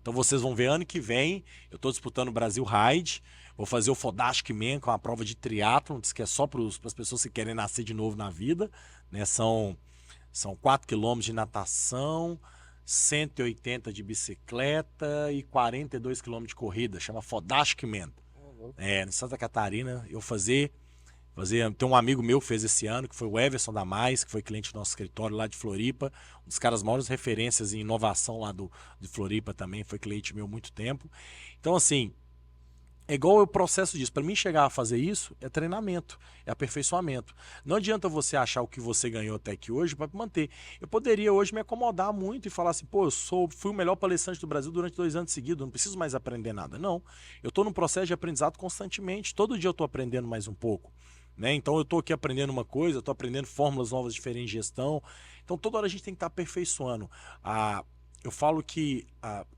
Speaker 3: Então vocês vão ver ano que vem, eu estou disputando o Brasil Ride, vou fazer o Fodastic Man, com uma prova de triatlon, que é só para as pessoas que querem nascer de novo na vida, né? São 4 quilômetros de natação, 180 de bicicleta e 42 quilômetros de corrida, chama Fodastic Man. Em Santa Catarina, tem um amigo meu que fez esse ano, que foi o Everson da Mais, que foi cliente do nosso escritório lá de Floripa, um dos caras maiores referências em inovação lá de Floripa também, foi cliente meu há muito tempo. Então, assim, é igual o processo disso. Para mim chegar a fazer isso, é treinamento, é aperfeiçoamento. Não adianta você achar o que você ganhou até aqui hoje para manter. Eu poderia hoje me acomodar muito e falar assim, pô, fui o melhor palestrante do Brasil durante 2 anos seguidos, não preciso mais aprender nada. Não, eu estou num processo de aprendizado constantemente, todo dia eu estou aprendendo mais um pouco. Né? Então eu estou aqui aprendendo uma coisa, estou aprendendo fórmulas novas diferentes de gestão. Então toda hora a gente tem que estar aperfeiçoando. Eu falo que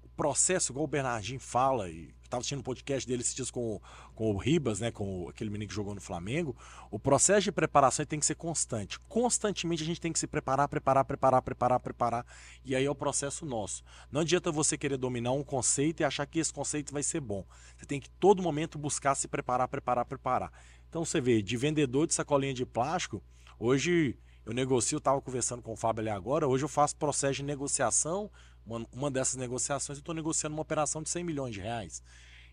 Speaker 3: o processo, igual o Bernardinho fala, e estava assistindo um podcast dele esses dias com o Ribas, né, com aquele menino que jogou no Flamengo, o processo de preparação tem que ser constante. Constantemente a gente tem que se preparar, e aí é o processo nosso. Não adianta você querer dominar um conceito e achar que esse conceito vai ser bom. Você tem que todo momento buscar se preparar. Então você vê, de vendedor de sacolinha de plástico, hoje eu negocio, estava conversando com o Fábio ali agora, hoje eu faço processo de negociação, uma dessas negociações eu estou negociando uma operação de 100 milhões de reais.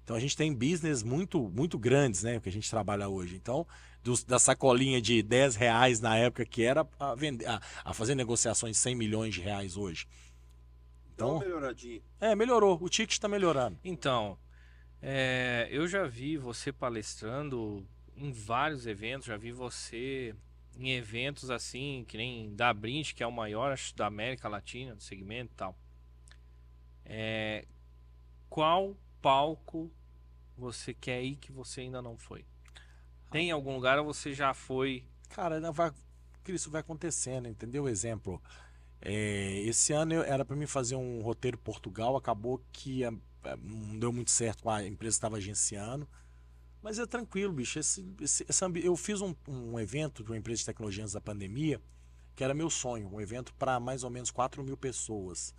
Speaker 3: Então a gente tem business muito, muito grandes, né, que a gente trabalha hoje. Então, da sacolinha de 10 reais na época que era a fazer negociações de 100 milhões de reais hoje. Então,
Speaker 2: melhoradinha.
Speaker 3: Melhorou, o ticket está melhorando.
Speaker 1: Então, eu já vi você palestrando em vários eventos, já vi você em eventos assim, que nem da Brint, que é o maior, acho, da América Latina, do segmento e tal. Qual palco você quer ir que você ainda não foi? Tem algum lugar ou você já foi?
Speaker 3: Cara, isso vai acontecendo, entendeu? Exemplo, esse ano era para mim fazer um roteiro Portugal, acabou que não deu muito certo, a empresa estava agenciando. Mas é tranquilo, bicho. Eu fiz um evento de uma empresa de tecnologia antes da pandemia, que era meu sonho, um evento para mais ou menos 4.000 pessoas.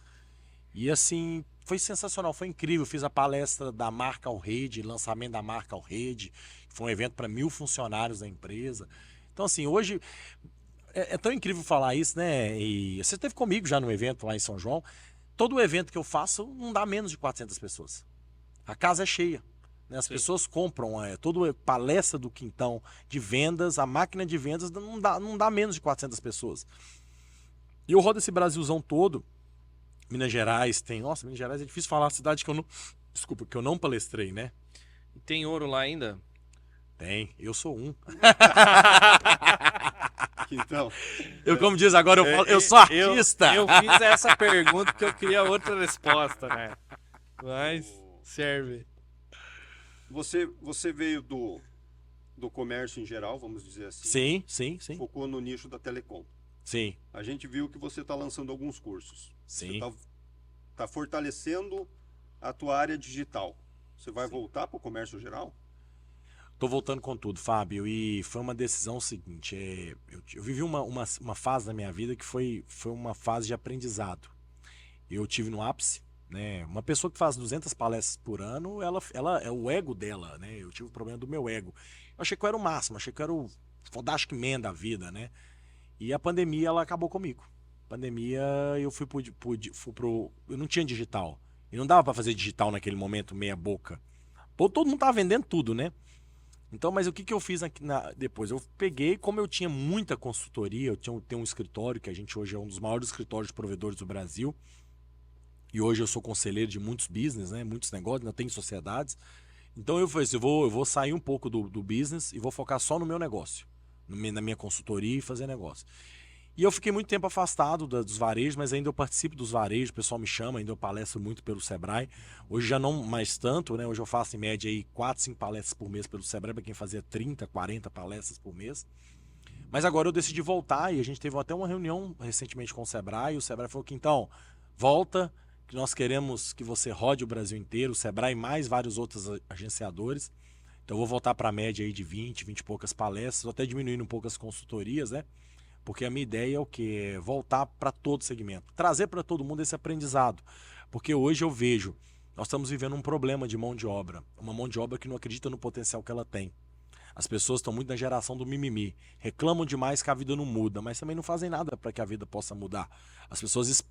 Speaker 3: E assim, foi sensacional, foi incrível. Fiz a palestra da marca ao Rede, lançamento da marca ao Rede, foi um evento para 1.000 funcionários da empresa. Então assim, hoje é tão incrível falar isso, né? E você esteve comigo já no evento lá em São João. Todo evento que eu faço não dá menos de 400 pessoas. A casa é cheia. As pessoas compram toda palestra do Quintão de vendas, a máquina de vendas não dá menos de 400 pessoas. E eu rodo esse Brasilzão todo. Minas Gerais tem... Nossa, Minas Gerais é difícil falar a cidade que eu não palestrei, né?
Speaker 1: E tem ouro lá ainda?
Speaker 3: Tem, eu sou um.
Speaker 2: Então,
Speaker 3: como diz agora, eu sou artista.
Speaker 1: Eu fiz essa pergunta porque eu queria outra resposta, né? Mas serve.
Speaker 2: Você veio do comércio em geral, vamos dizer assim.
Speaker 3: Sim.
Speaker 2: Focou no nicho da telecom.
Speaker 3: Sim.
Speaker 2: A gente viu que você está lançando alguns cursos.
Speaker 3: Sim.
Speaker 2: Você está fortalecendo a tua área digital. Você vai voltar para o comércio geral?
Speaker 3: Tô voltando com tudo, Fábio, e foi uma decisão seguinte, eu vivi uma fase na minha vida que foi uma fase de aprendizado. Eu tive no ápice, né? Uma pessoa que faz 200 palestras por ano, ela é o ego dela, né? Eu tive o problema do meu ego. Eu achei que eu era o máximo, achei que eu era o Fantastic Man da vida, né? E a pandemia, ela acabou comigo. Pandemia, eu fui pro... Eu não tinha digital. E não dava para fazer digital naquele momento, meia boca. Pô, todo mundo tava vendendo tudo, né? Então, mas o que eu fiz depois? Eu peguei, como eu tinha muita consultoria, eu tenho um escritório, que a gente hoje é um dos maiores escritórios de provedores do Brasil. E hoje eu sou conselheiro de muitos business, né? Muitos negócios, ainda tenho sociedades. Então eu falei assim, eu vou sair um pouco do business e vou focar só no meu negócio. Na minha consultoria e fazer negócio. E eu fiquei muito tempo afastado dos varejos, mas ainda eu participo dos varejos, o pessoal me chama, ainda eu palestro muito pelo Sebrae. Hoje já não mais tanto, né? Hoje eu faço em média aí 4, 5 palestras por mês pelo Sebrae, para quem fazia 30, 40 palestras por mês. Mas agora eu decidi voltar e a gente teve até uma reunião recentemente com o Sebrae, e o Sebrae falou que então, volta, que nós queremos que você rode o Brasil inteiro, o Sebrae e mais vários outros agenciadores. Então eu vou voltar para a média aí de 20 e poucas palestras, ou até diminuindo um pouco as consultorias, né? Porque a minha ideia é o quê? É voltar para todo segmento, trazer para todo mundo esse aprendizado. Porque hoje eu vejo, nós estamos vivendo um problema de mão de obra, uma mão de obra que não acredita no potencial que ela tem. As pessoas estão muito na geração do mimimi, reclamam demais que a vida não muda, mas também não fazem nada para que a vida possa mudar. As pessoas,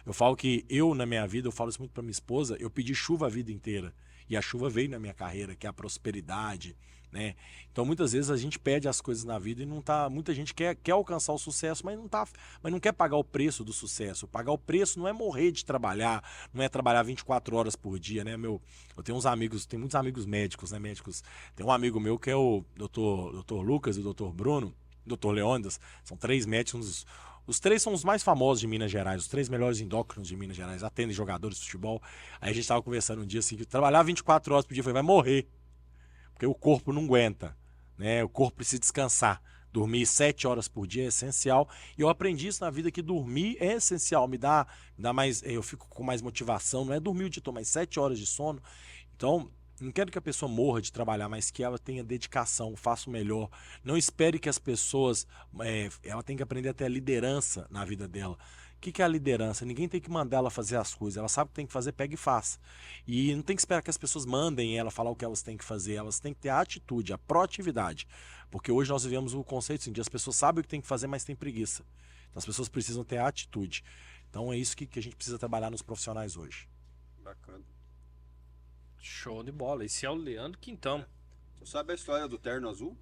Speaker 3: eu falo que na minha vida, eu falo isso muito para minha esposa, eu pedi chuva a vida inteira. E a chuva veio na minha carreira, que é a prosperidade, né? Então muitas vezes a gente pede as coisas na vida e não tá. Muita gente quer alcançar o sucesso, mas não quer pagar o preço do sucesso. Pagar o preço não é morrer de trabalhar, não é trabalhar 24 horas por dia, né, meu? Eu tenho muitos amigos médicos, né? Médicos. Tem um amigo meu que é o Dr. Lucas e o Dr. Bruno, Dr. Leônidas, são 3 médicos. Os 3 são os mais famosos de Minas Gerais, os 3 melhores endócrinos de Minas Gerais, atendem jogadores de futebol. Aí a gente tava conversando um dia assim, que trabalhar 24 horas por dia, eu falei, vai morrer. Porque o corpo não aguenta, né? O corpo precisa descansar. Dormir 7 horas por dia é essencial. E eu aprendi isso na vida, que dormir é essencial. Me dá mais, eu fico com mais motivação. Não é dormir o dia todo, mas 7 horas de sono. Então, não quero que a pessoa morra de trabalhar, mas que ela tenha dedicação, faça o melhor. Não espere que as pessoas... ela tem que aprender a ter a liderança na vida dela. O que é a liderança? Ninguém tem que mandar ela fazer as coisas. Ela sabe o que tem que fazer, pega e faça. E não tem que esperar que as pessoas mandem ela falar o que elas têm que fazer. Elas têm que ter a atitude, a proatividade. Porque hoje nós vivemos o conceito assim, de as pessoas sabem o que tem que fazer, mas têm preguiça. Então as pessoas precisam ter a atitude. Então é isso que a gente precisa trabalhar nos profissionais hoje.
Speaker 2: Bacana.
Speaker 1: Show de bola. Esse é o Leandro Quintão.
Speaker 2: Você sabe a história do terno azul?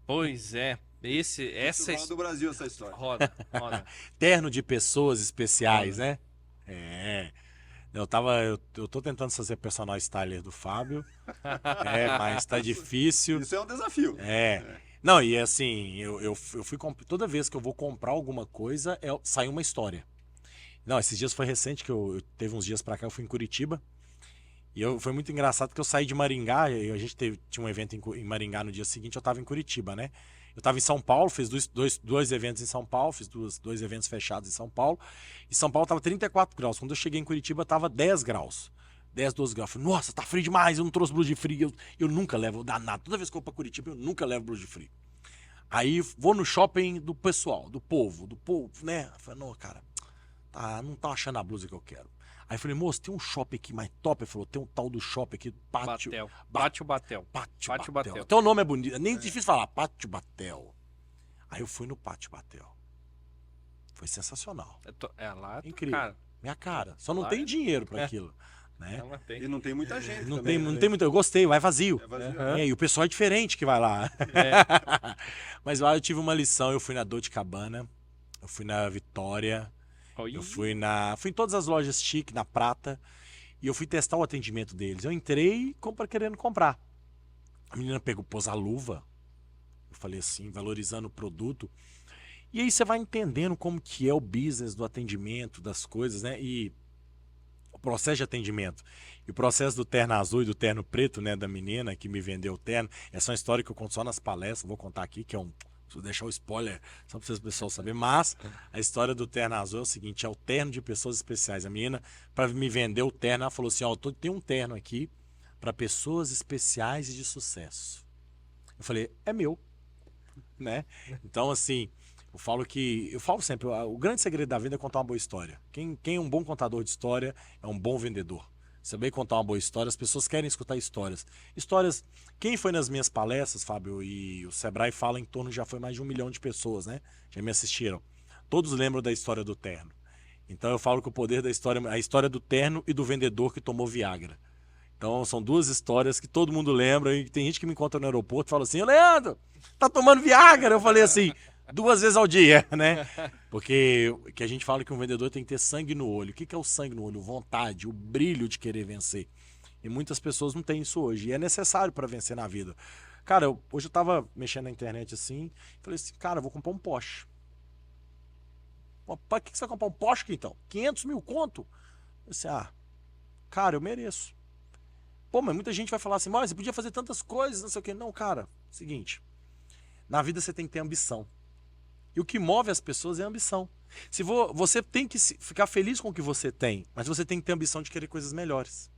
Speaker 1: Pois é. Essa
Speaker 2: do Brasil, essa história.
Speaker 1: Roda.
Speaker 3: Terno de pessoas especiais, né? É. Eu tô tentando fazer personal styler do Fábio, mas tá difícil.
Speaker 2: Isso é um desafio.
Speaker 3: Não, e assim, eu fui toda vez que eu vou comprar alguma coisa, sai uma história. Não, esses dias foi recente, que eu teve uns dias pra cá, eu fui em Curitiba. E foi muito engraçado que eu saí de Maringá, e a gente tinha um evento em Maringá no dia seguinte, eu tava em Curitiba, né? Eu tava em São Paulo, fiz dois eventos em São Paulo, fiz dois eventos fechados em São Paulo. E São Paulo tava 34 graus. Quando eu cheguei em Curitiba, tava 10 graus. 10, 12 graus. Eu falei, nossa, tá frio demais, eu não trouxe blusa de frio. Eu nunca levo, danado. Toda vez que eu vou pra Curitiba, eu nunca levo blusa de frio. Aí vou no shopping do pessoal, do povo, né? Eu falei, não, cara, não tá achando a blusa que eu quero. Aí eu falei, moço, tem um shopping aqui mais top. Ele falou, tem um tal do shopping aqui, Pátio
Speaker 1: Batel.
Speaker 3: Pátio Batel. Até o nome é bonito, é nem difícil falar, Pátio Batel. Aí eu fui no Pátio Batel. Foi sensacional.
Speaker 1: Lá
Speaker 3: incrível.
Speaker 1: Cara.
Speaker 3: Minha cara. Só não tem dinheiro para aquilo. Né?
Speaker 2: E não tem muita gente.
Speaker 3: Não
Speaker 2: também,
Speaker 3: tem muito. Eu gostei, vai vazio.
Speaker 2: É vazio.
Speaker 3: E o pessoal é diferente que vai lá. Mas lá eu tive uma lição. Eu fui na Dolce & Gabbana, eu fui na Vitória. Eu fui em todas as lojas chique, na Prata, e eu fui testar o atendimento deles. Eu entrei querendo comprar. A menina pôs a luva, eu falei assim, valorizando o produto. E aí você vai entendendo como que é o business do atendimento, das coisas, né? E o processo de atendimento. E o processo do terno azul e do terno preto, né, da menina que me vendeu o terno. Essa é uma história que eu conto só nas palestras, vou contar aqui, que é vou deixar o spoiler, só para o pessoal saber. Mas a história do terno azul é o seguinte, é o terno de pessoas especiais. A menina, para me vender o terno, ela falou assim, tem um terno aqui para pessoas especiais e de sucesso. Eu falei, é meu, né? Então, assim, eu falo sempre, o grande segredo da vida é contar uma boa história. Quem é um bom contador de história é um bom vendedor. Saber contar uma boa história, as pessoas querem escutar histórias. Histórias, quem foi nas minhas palestras, Fábio, e o Sebrae fala em torno, já foi mais de 1 milhão de pessoas, né? Já me assistiram. Todos lembram da história do terno. Então eu falo que o poder da história, a história do terno e do vendedor que tomou Viagra. Então são 2 histórias que todo mundo lembra, e tem gente que me encontra no aeroporto e fala assim, Leandro, tá tomando Viagra? Eu falei assim, 2 vezes ao dia, né? Porque que a gente fala que um vendedor tem que ter sangue no olho. O que é o sangue no olho? Vontade, o brilho de querer vencer. E muitas pessoas não têm isso hoje. E é necessário para vencer na vida. Cara, hoje eu tava mexendo na internet assim, falei assim, cara, eu vou comprar um Porsche. Para que você vai comprar um Porsche, então? 500 mil conto? Eu disse, cara, eu mereço. Pô, mas muita gente vai falar assim, mas você podia fazer tantas coisas, não sei o quê. Não, cara, seguinte, na vida você tem que ter ambição. E o que move as pessoas é a ambição. Você tem que ficar feliz com o que você tem, mas você tem que ter a ambição de querer coisas melhores.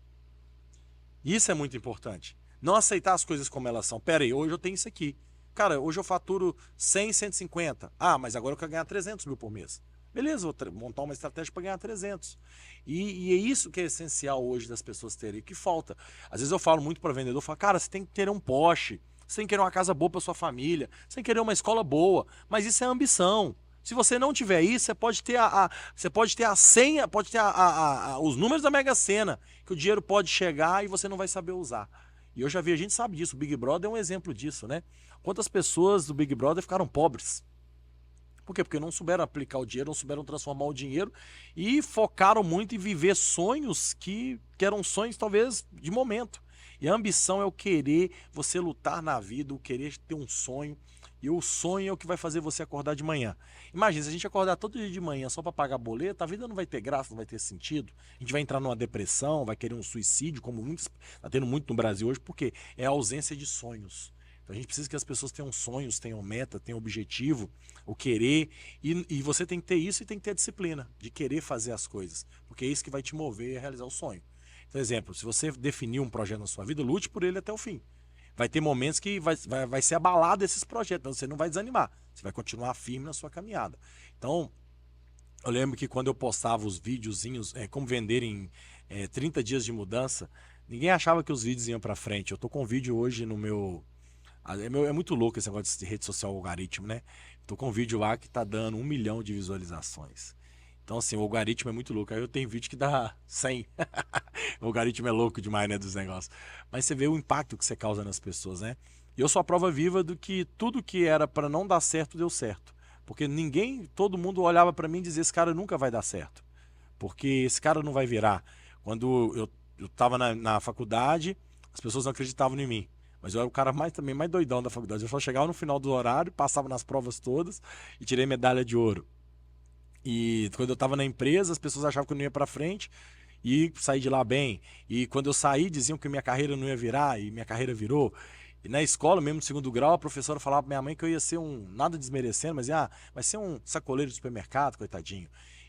Speaker 3: Isso é muito importante. Não aceitar as coisas como elas são. Pera aí, hoje eu tenho isso aqui. Cara, hoje eu faturo 100, 150. Mas agora eu quero ganhar 300 mil por mês. Beleza, vou montar uma estratégia para ganhar 300. E é isso que é essencial hoje das pessoas terem. O que falta? Às vezes eu falo muito para vendedor, eu falo, cara, você tem que ter um Porsche. Você tem que querer uma casa boa para sua família, você tem que querer uma escola boa, mas isso é ambição. Se você não tiver isso, você pode ter você pode ter a senha, pode ter os números da Mega Sena, que o dinheiro pode chegar e você não vai saber usar. E eu já vi, a gente sabe disso, o Big Brother é um exemplo disso, né? Quantas pessoas do Big Brother ficaram pobres? Por quê? Porque não souberam aplicar o dinheiro, não souberam transformar o dinheiro e focaram muito em viver sonhos que eram sonhos talvez de momento. E a ambição é o querer você lutar na vida, o querer ter um sonho. E o sonho é o que vai fazer você acordar de manhã. Imagina, se a gente acordar todo dia de manhã só para pagar boleto, a vida não vai ter graça, não vai ter sentido. A gente vai entrar numa depressão, vai querer um suicídio, como está tendo muito no Brasil hoje, porque é a ausência de sonhos. Então a gente precisa que as pessoas tenham sonhos, tenham meta, tenham objetivo, o querer. E você tem que ter isso e tem que ter a disciplina de querer fazer as coisas. Porque é isso que vai te mover a realizar o sonho. Então, exemplo, se você definir um projeto na sua vida, lute por ele até o fim. Vai ter momentos que vai ser abalado esses projetos, mas você não vai desanimar. Você vai continuar firme na sua caminhada. Então, eu lembro que quando eu postava os videozinhos, como vender em 30 dias de mudança, ninguém achava que os vídeos iam para frente. Eu tô com um vídeo hoje no meu... É muito louco esse negócio de rede social, algoritmo, né? Tô com um vídeo lá que tá dando 1 milhão de visualizações. Então, assim, o algoritmo é muito louco. Aí eu tenho vídeo que dá 100. O algoritmo é louco demais, né, dos negócios. Mas você vê o impacto que você causa nas pessoas, né? E eu sou a prova viva do que tudo que era para não dar certo, deu certo. Porque todo mundo olhava para mim e dizia, esse cara nunca vai dar certo. Porque esse cara não vai virar. Quando eu tava na faculdade, as pessoas não acreditavam em mim. Mas eu era o cara mais doidão da faculdade. Eu só chegava no final do horário, passava nas provas todas e tirei medalha de ouro. E quando eu estava na empresa, as pessoas achavam que eu não ia para frente e saí de lá bem. E quando eu saí, diziam que minha carreira não ia virar e minha carreira virou. E na escola, mesmo no segundo grau, a professora falava pra minha mãe que eu ia ser nada desmerecendo, mas vai ser um sacoleiro de supermercado, coitadinho.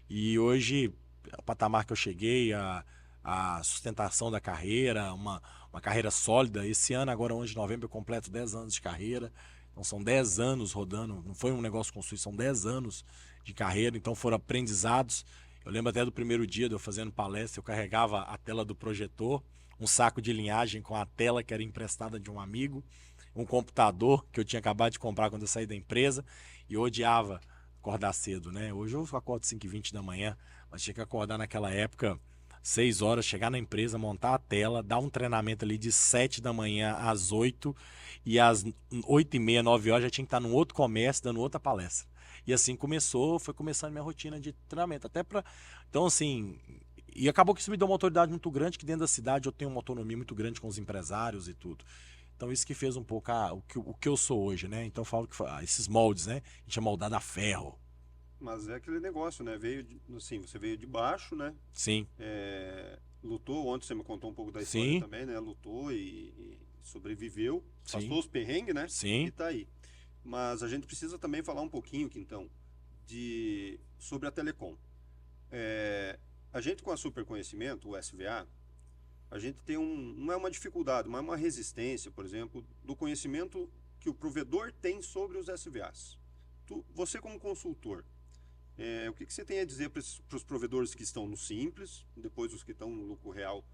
Speaker 3: E hoje, o patamar que eu cheguei, a sustentação da carreira, uma carreira sólida. Esse ano, agora 11 de novembro, eu completo 10 anos de carreira. Então são 10 anos rodando, não foi um negócio construído, são 10 anos de carreira, então foram aprendizados. Eu lembro até do primeiro dia de eu fazendo palestra, eu carregava a tela do projetor, um saco de linhagem com a tela que era emprestada de um amigo, um computador que eu tinha acabado de comprar quando eu saí da empresa, e eu odiava acordar cedo, né? Hoje eu acordo 5h20 da manhã, mas tinha que acordar naquela época 6 horas, chegar na empresa, montar a tela, dar um treinamento ali de 7 da manhã às 8, e às 8h30, 9 horas já tinha que estar num outro comércio, dando outra palestra. E assim foi começando minha rotina de treinamento. Então, assim, e acabou que isso me deu uma autoridade muito grande, que dentro da cidade eu tenho uma autonomia muito grande com os empresários e tudo. Então isso que fez um pouco o que eu sou hoje, né? Então eu falo que esses moldes, né? A gente é moldado a ferro.
Speaker 2: Mas é aquele negócio, né? Você veio de baixo, né?
Speaker 3: Sim.
Speaker 2: Lutou, ontem você me contou um pouco da história também, né? Lutou e sobreviveu, passou os perrengues, né?
Speaker 3: Sim.
Speaker 2: E tá aí. Mas a gente precisa também falar um pouquinho, Quintão, sobre a Telecom. A gente com a Super Conhecimento, o SVA, a gente tem não é uma dificuldade, mas uma resistência, por exemplo, do conhecimento que o provedor tem sobre os SVAs. Você como consultor, o que você tem a dizer para os provedores que estão no Simples, depois os que estão no lucro real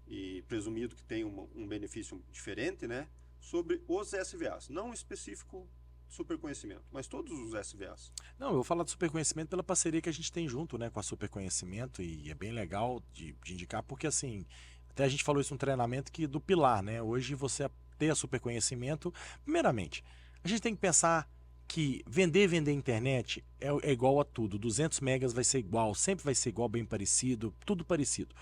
Speaker 2: e presumido que tem um benefício diferente, né? Sobre os SVAs, não específico Super Conhecimento, mas todos os SVAs.
Speaker 3: Não, eu vou falar do Super Conhecimento pela parceria que a gente tem junto, né, com a Super Conhecimento, e é bem legal de indicar, porque assim, até a gente falou isso no treinamento do pilar, né? Hoje você ter a Super Conhecimento, primeiramente, a gente tem que pensar que vender internet é igual a tudo. 200 megas vai ser igual, sempre vai ser igual, bem parecido, tudo parecido.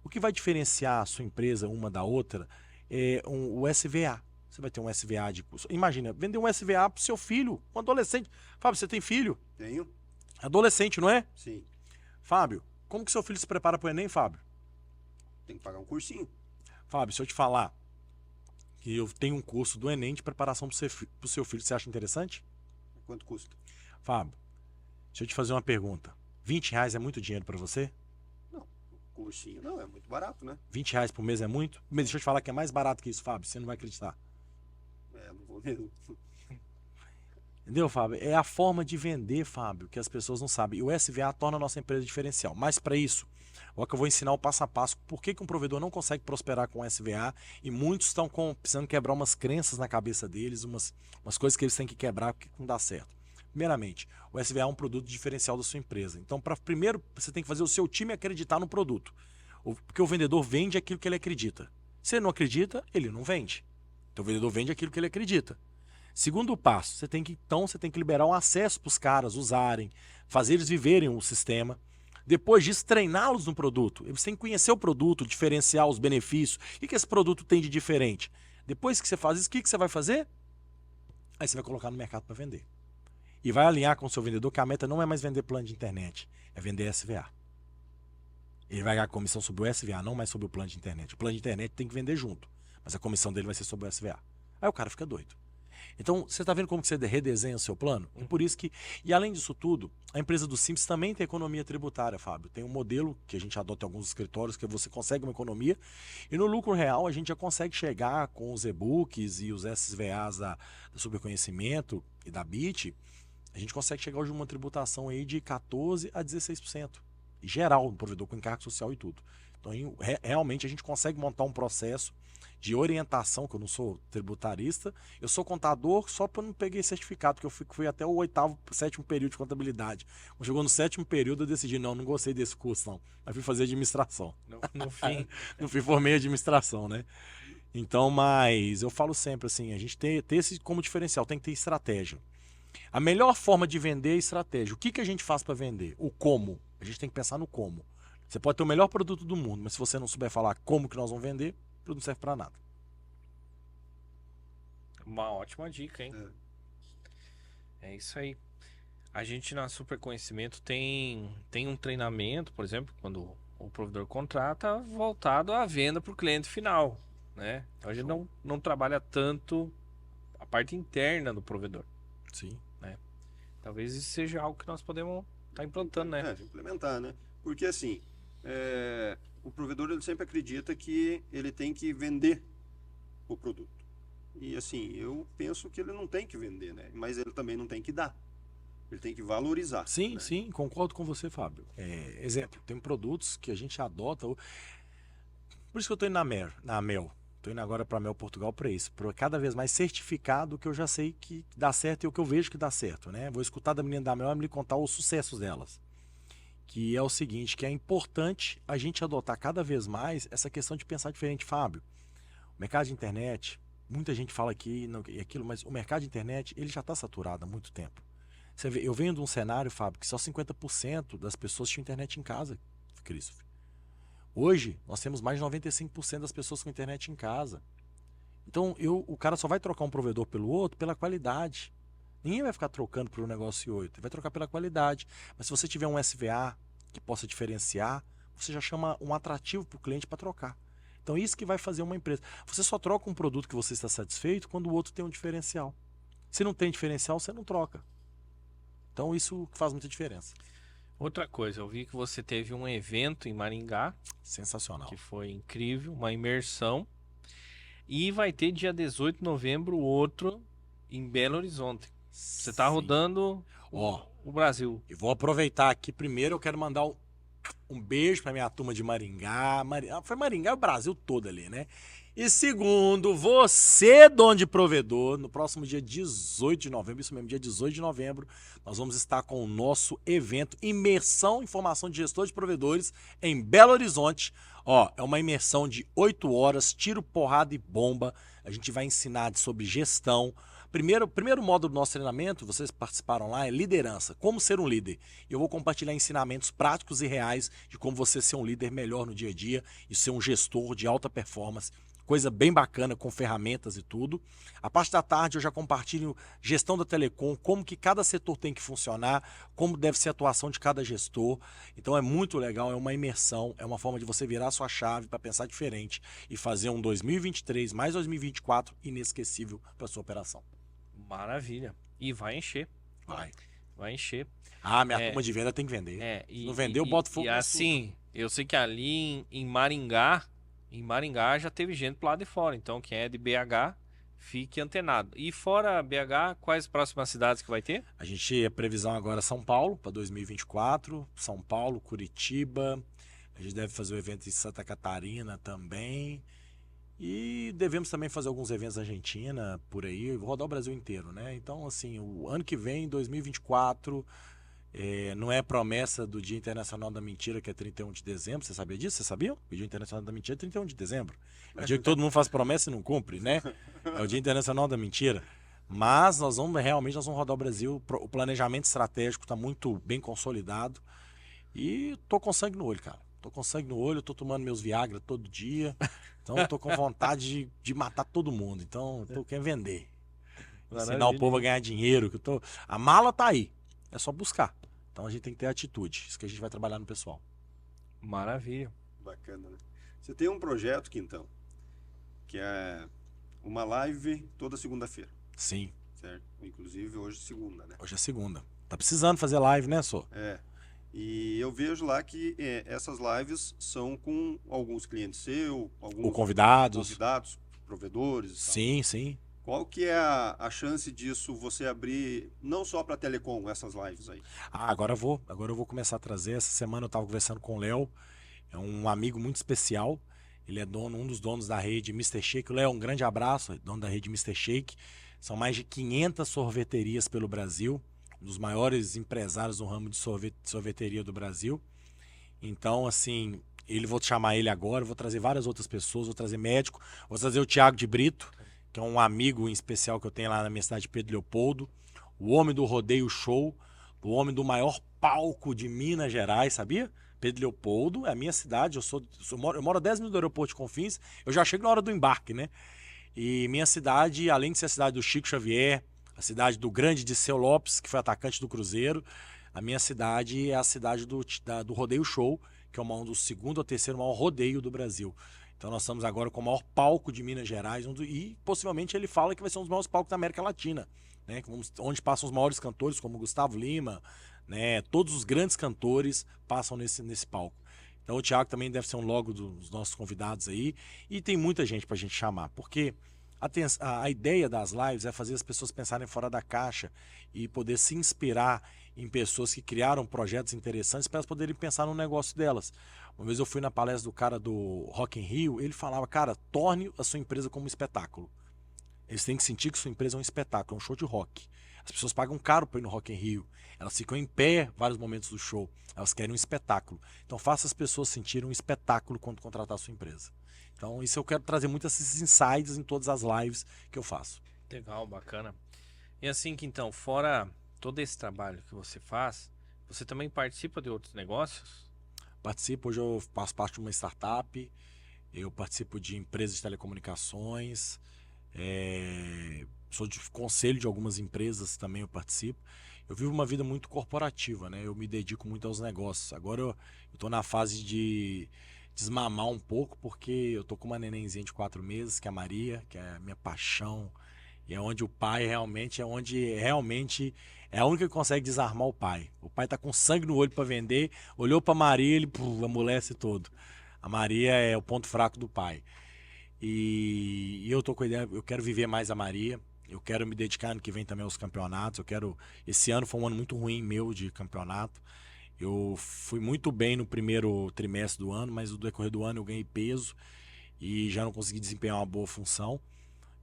Speaker 3: O que vai diferenciar a sua empresa uma da outra é o SVA. Você vai ter um SVA de curso. Imagina, vender um SVA pro seu filho, um adolescente. Fábio, você tem filho?
Speaker 2: Tenho.
Speaker 3: Adolescente, não é?
Speaker 2: Sim.
Speaker 3: Fábio, como que seu filho se prepara pro Enem, Fábio?
Speaker 2: Tem que pagar um cursinho.
Speaker 3: Fábio, se eu te falar que eu tenho um curso do Enem de preparação pro seu filho, você acha interessante?
Speaker 2: Quanto custa?
Speaker 3: Fábio, deixa eu te fazer uma pergunta. R$20 é muito dinheiro para você?
Speaker 2: Não, cursinho não, é muito barato, né?
Speaker 3: R$20 por mês é muito? Mas deixa eu te falar que é mais barato que isso, Fábio, você não vai acreditar.
Speaker 2: Não vou mesmo.
Speaker 3: Entendeu, Fábio? É a forma de vender, Fábio, que as pessoas não sabem. E o SVA torna a nossa empresa diferencial. Mas para isso, eu vou ensinar o passo a passo. Por que um provedor não consegue prosperar com o SVA? E muitos estão precisando quebrar umas crenças na cabeça deles, umas coisas que eles têm que quebrar porque não dá certo. Primeiramente, o SVA é um produto diferencial da sua empresa. Então, primeiro, você tem que fazer o seu time acreditar no produto. Porque o vendedor vende aquilo que ele acredita. Se ele não acredita, ele não vende. Então, o vendedor vende aquilo que ele acredita. Segundo passo, você tem que liberar um acesso para os caras usarem, fazer eles viverem o sistema. Depois disso, treiná-los no produto. Você tem que conhecer o produto, diferenciar os benefícios. O que esse produto tem de diferente? Depois que você faz isso, o que você vai fazer? Aí você vai colocar no mercado para vender. E vai alinhar com o seu vendedor que a meta não é mais vender plano de internet, é vender SVA. Ele vai ganhar comissão sobre o SVA, não mais sobre o plano de internet. O plano de internet tem que vender junto, mas a comissão dele vai ser sobre o SVA. Aí o cara fica doido. Então, você está vendo como que você redesenha o seu plano? E por isso que, e além disso tudo, a empresa do Simples também tem economia tributária, Fábio. Tem um modelo que a gente adota em alguns escritórios que você consegue uma economia e no lucro real a gente já consegue chegar com os e-books e os SVAs da Superconhecimento e da BIT, a gente consegue chegar hoje a uma tributação aí de 14% a 16%. E geral, no provedor com encargo social e tudo. Então, realmente a gente consegue montar um processo de orientação, que eu não sou tributarista, eu sou contador só para não peguei certificado, porque eu fui até o 8º, 7º período de contabilidade. Quando chegou no 7º período, eu decidi, não gostei desse curso, não. Aí fui fazer administração.
Speaker 1: No fim.
Speaker 3: No fim, formei administração, né? Então, mas eu falo sempre assim, a gente ter esse como diferencial, tem que ter estratégia. A melhor forma de vender é estratégia. O que a gente faz para vender? O como. A gente tem que pensar no como. Você pode ter o melhor produto do mundo, mas se você não souber falar como que nós vamos vender, o produto não serve para nada.
Speaker 1: Uma ótima dica, hein? É isso aí. A gente na Superconhecimento tem um treinamento, por exemplo, quando o provedor contrata, voltado à venda para o cliente final, né? Então a gente não trabalha tanto a parte interna do provedor.
Speaker 3: Sim.
Speaker 1: Né? Talvez isso seja algo que nós podemos estar implantando, né?
Speaker 2: Implementar, né? Porque assim, o provedor ele sempre acredita que ele tem que vender o produto. E assim, eu penso que ele não tem que vender, né? Mas ele também não tem que dar. Ele tem que valorizar.
Speaker 3: Sim,
Speaker 2: né?
Speaker 3: sim, concordo com você, Fábio. Exemplo, tem produtos que a gente adota. Por isso que eu estou indo na Mel. Estou indo agora para a Mel Portugal para isso. Para cada vez mais certificado que eu já sei que dá certo e o que eu vejo que dá certo, né? Vou escutar da menina da Mel e me contar os sucessos delas. Que é o seguinte, que é importante a gente adotar cada vez mais essa questão de pensar diferente, Fábio. O mercado de internet, muita gente fala aqui e aquilo, mas o mercado de internet ele já está saturado há muito tempo. Você vê, eu venho de um cenário, Fábio, que só 50% das pessoas tinham internet em casa, Christopher. Hoje, nós temos mais de 95% das pessoas com internet em casa. Então, o cara só vai trocar um provedor pelo outro pela qualidade. Ninguém vai ficar trocando por um negócio 8, vai trocar pela qualidade. Mas se você tiver um SVA que possa diferenciar, você já chama um atrativo para o cliente para trocar. Então, isso que vai fazer uma empresa. Você só troca um produto que você está satisfeito quando o outro tem um diferencial. Se não tem diferencial, você não troca. Então, isso faz muita diferença.
Speaker 1: Outra coisa, eu vi que você teve um evento em Maringá.
Speaker 3: Sensacional.
Speaker 1: Que foi incrível, uma imersão. E vai ter dia 18 de novembro outro em Belo Horizonte. Você está rodando o Brasil.
Speaker 3: E vou aproveitar aqui primeiro, eu quero mandar um beijo para minha turma de Maringá. Foi Maringá e o Brasil todo ali, né? E segundo, você, dono de provedor, no próximo dia 18 de novembro, isso mesmo, dia 18 de novembro, nós vamos estar com o nosso evento Imersão em Formação de Gestor de Provedores em Belo Horizonte. É uma imersão de 8 horas, tiro, porrada e bomba. A gente vai ensinar sobre gestão. Primeiro módulo do nosso treinamento, vocês participaram lá, é liderança, como ser um líder. Eu vou compartilhar ensinamentos práticos e reais de como você ser um líder melhor no dia a dia e ser um gestor de alta performance. Coisa bem bacana, com ferramentas e tudo. A parte da tarde eu já compartilho gestão da telecom, como que cada setor tem que funcionar, como deve ser a atuação de cada gestor. Então é muito legal, é uma imersão, é uma forma de você virar a sua chave para pensar diferente e fazer um 2023 mais 2024 inesquecível para sua operação.
Speaker 1: Maravilha. E vai encher. Vai encher.
Speaker 3: Minha turma de venda tem que vender. Se não vender, eu boto fogo.
Speaker 1: E assim, eu sei que ali em Maringá, já teve gente pro lado de fora. Então, quem é de BH, fique antenado. E fora BH, quais próximas cidades que vai ter?
Speaker 3: A gente, a previsão agora é São Paulo, para 2024. São Paulo, Curitiba. A gente deve fazer o evento em Santa Catarina também. E E devemos também fazer alguns eventos na Argentina, por aí, vou rodar o Brasil inteiro, né? Então, assim, o ano que vem, 2024, não é promessa do Dia Internacional da Mentira, que é 31 de dezembro. Você sabia disso? Você sabia? O Dia Internacional da Mentira é 31 de dezembro. É o dia que todo mundo faz promessa e não cumpre, né? É o Dia Internacional da Mentira. Mas nós vamos rodar o Brasil. O planejamento estratégico está muito bem consolidado. E tô com sangue no olho, cara. Tô com sangue no olho, tô tomando meus Viagra todo dia. Então tô com vontade de matar todo mundo. Então tô querendo vender. Ensinar o povo a ganhar dinheiro. A mala tá aí. É só buscar. Então a gente tem que ter atitude. Isso que a gente vai trabalhar no pessoal.
Speaker 1: Maravilha.
Speaker 2: Bacana, né? Você tem um projeto, Quintão, que é uma live toda segunda-feira,
Speaker 3: Sim.
Speaker 2: certo? Inclusive hoje é segunda, né?
Speaker 3: Hoje é segunda. Tá precisando fazer live, né, Sô?
Speaker 2: E eu vejo lá que essas lives são com alguns clientes seus, alguns
Speaker 3: Ou convidados.
Speaker 2: Provedores e tal.
Speaker 3: Sim, sim.
Speaker 2: Qual que é a chance disso você abrir, não só para telecom, essas lives aí?
Speaker 3: Agora eu vou começar a trazer. Essa semana eu estava conversando com o Léo, é um amigo muito especial. Ele é um dos donos da rede Mr. Shake. O Léo, um grande abraço, dono da rede Mr. Shake. São mais de 500 sorveterias pelo Brasil, um dos maiores empresários no ramo de sorveteria do Brasil. Então, assim, vou chamar ele agora, vou trazer várias outras pessoas, vou trazer médico, vou trazer o Thiago de Brito, que é um amigo em especial que eu tenho lá na minha cidade de Pedro Leopoldo, o homem do rodeio show, o homem do maior palco de Minas Gerais, sabia? Pedro Leopoldo é a minha cidade, eu moro a 10 minutos do aeroporto de Confins, eu já chego na hora do embarque, né? E minha cidade, além de ser a cidade do Chico Xavier, a cidade do grande Diceu Lopes, que foi atacante do Cruzeiro, a minha cidade é a cidade do rodeio show, que é um dos segundo ou terceiro maior rodeio do Brasil. Então nós estamos agora com o maior palco de Minas Gerais e possivelmente ele fala que vai ser um dos maiores palcos da América Latina, né? Onde passam os maiores cantores como Gustavo Lima, né? Todos os grandes cantores passam nesse palco. Então o Thiago também deve ser um logo dos nossos convidados aí. E tem muita gente pra gente chamar, porque a ideia das lives é fazer as pessoas pensarem fora da caixa e poder se inspirar em pessoas que criaram projetos interessantes para elas poderem pensar no negócio delas. Uma vez eu fui na palestra do cara do Rock in Rio, ele falava, cara, torne a sua empresa como um espetáculo. Eles têm que sentir que sua empresa é um espetáculo, é um show de rock. As pessoas pagam caro para ir no Rock in Rio. Elas ficam em pé vários momentos do show. Elas querem um espetáculo. Então faça as pessoas sentirem um espetáculo quando contratar a sua empresa. Então isso eu quero trazer muitos esses insights em todas as lives que eu faço.
Speaker 1: Legal, bacana. E assim que então, fora todo esse trabalho que você faz, você também participa de outros negócios?
Speaker 3: Participo, hoje eu faço parte de uma startup, eu participo de empresas de telecomunicações, sou de conselho de algumas empresas também, eu participo. Eu vivo uma vida muito corporativa, né? Eu me dedico muito aos negócios. Agora eu estou na fase de desmamar um pouco, porque eu tô com uma nenenzinha de 4 meses, que é a Maria, que é a minha paixão. E é onde o pai realmente é a única que consegue desarmar o pai. O pai tá com sangue no olho para vender, olhou para Maria, ele amolece todo. A Maria é o ponto fraco do pai. E eu tô com a ideia, eu quero viver mais a Maria. Eu quero me dedicar ano que vem também aos campeonatos. Esse ano foi um ano muito ruim meu de campeonato. Eu fui muito bem no primeiro trimestre do ano, mas no decorrer do ano eu ganhei peso e já não consegui desempenhar uma boa função.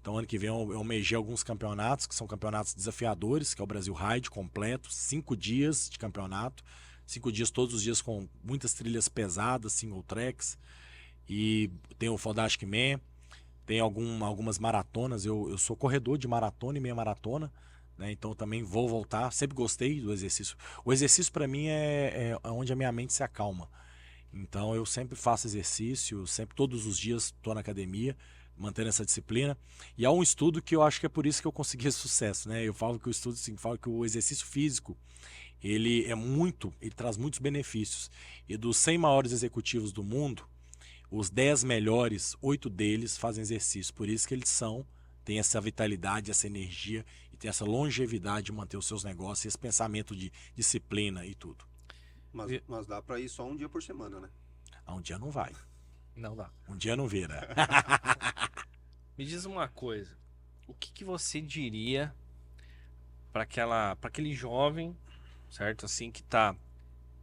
Speaker 3: Então ano que vem eu almejei alguns campeonatos, que são campeonatos desafiadores, que é o Brasil Ride completo, 5 dias de campeonato, 5 dias todos os dias com muitas trilhas pesadas, single tracks, e tem o Fodastic Man, tem algumas maratonas, eu sou corredor de maratona e meia maratona, né? Então também vou voltar, sempre gostei do exercício. O exercício para mim é onde a minha mente se acalma. Então eu sempre faço exercício, sempre todos os dias estou na academia, mantendo essa disciplina. E há um estudo que eu acho que é por isso que eu consegui esse sucesso, né? Eu falo que o estudo, assim, fala que o exercício físico, ele traz muitos benefícios. E dos 100 maiores executivos do mundo, os 10 melhores, 8 deles fazem exercício. Por isso que eles têm essa vitalidade, essa energia e tem essa longevidade de manter os seus negócios, esse pensamento de disciplina e tudo.
Speaker 2: Mas dá para ir só um dia por semana, né?
Speaker 3: Um dia não vai.
Speaker 1: Não dá.
Speaker 3: Um dia não vira.
Speaker 1: Me diz uma coisa. O que você diria para aquele jovem, certo? Assim, que tá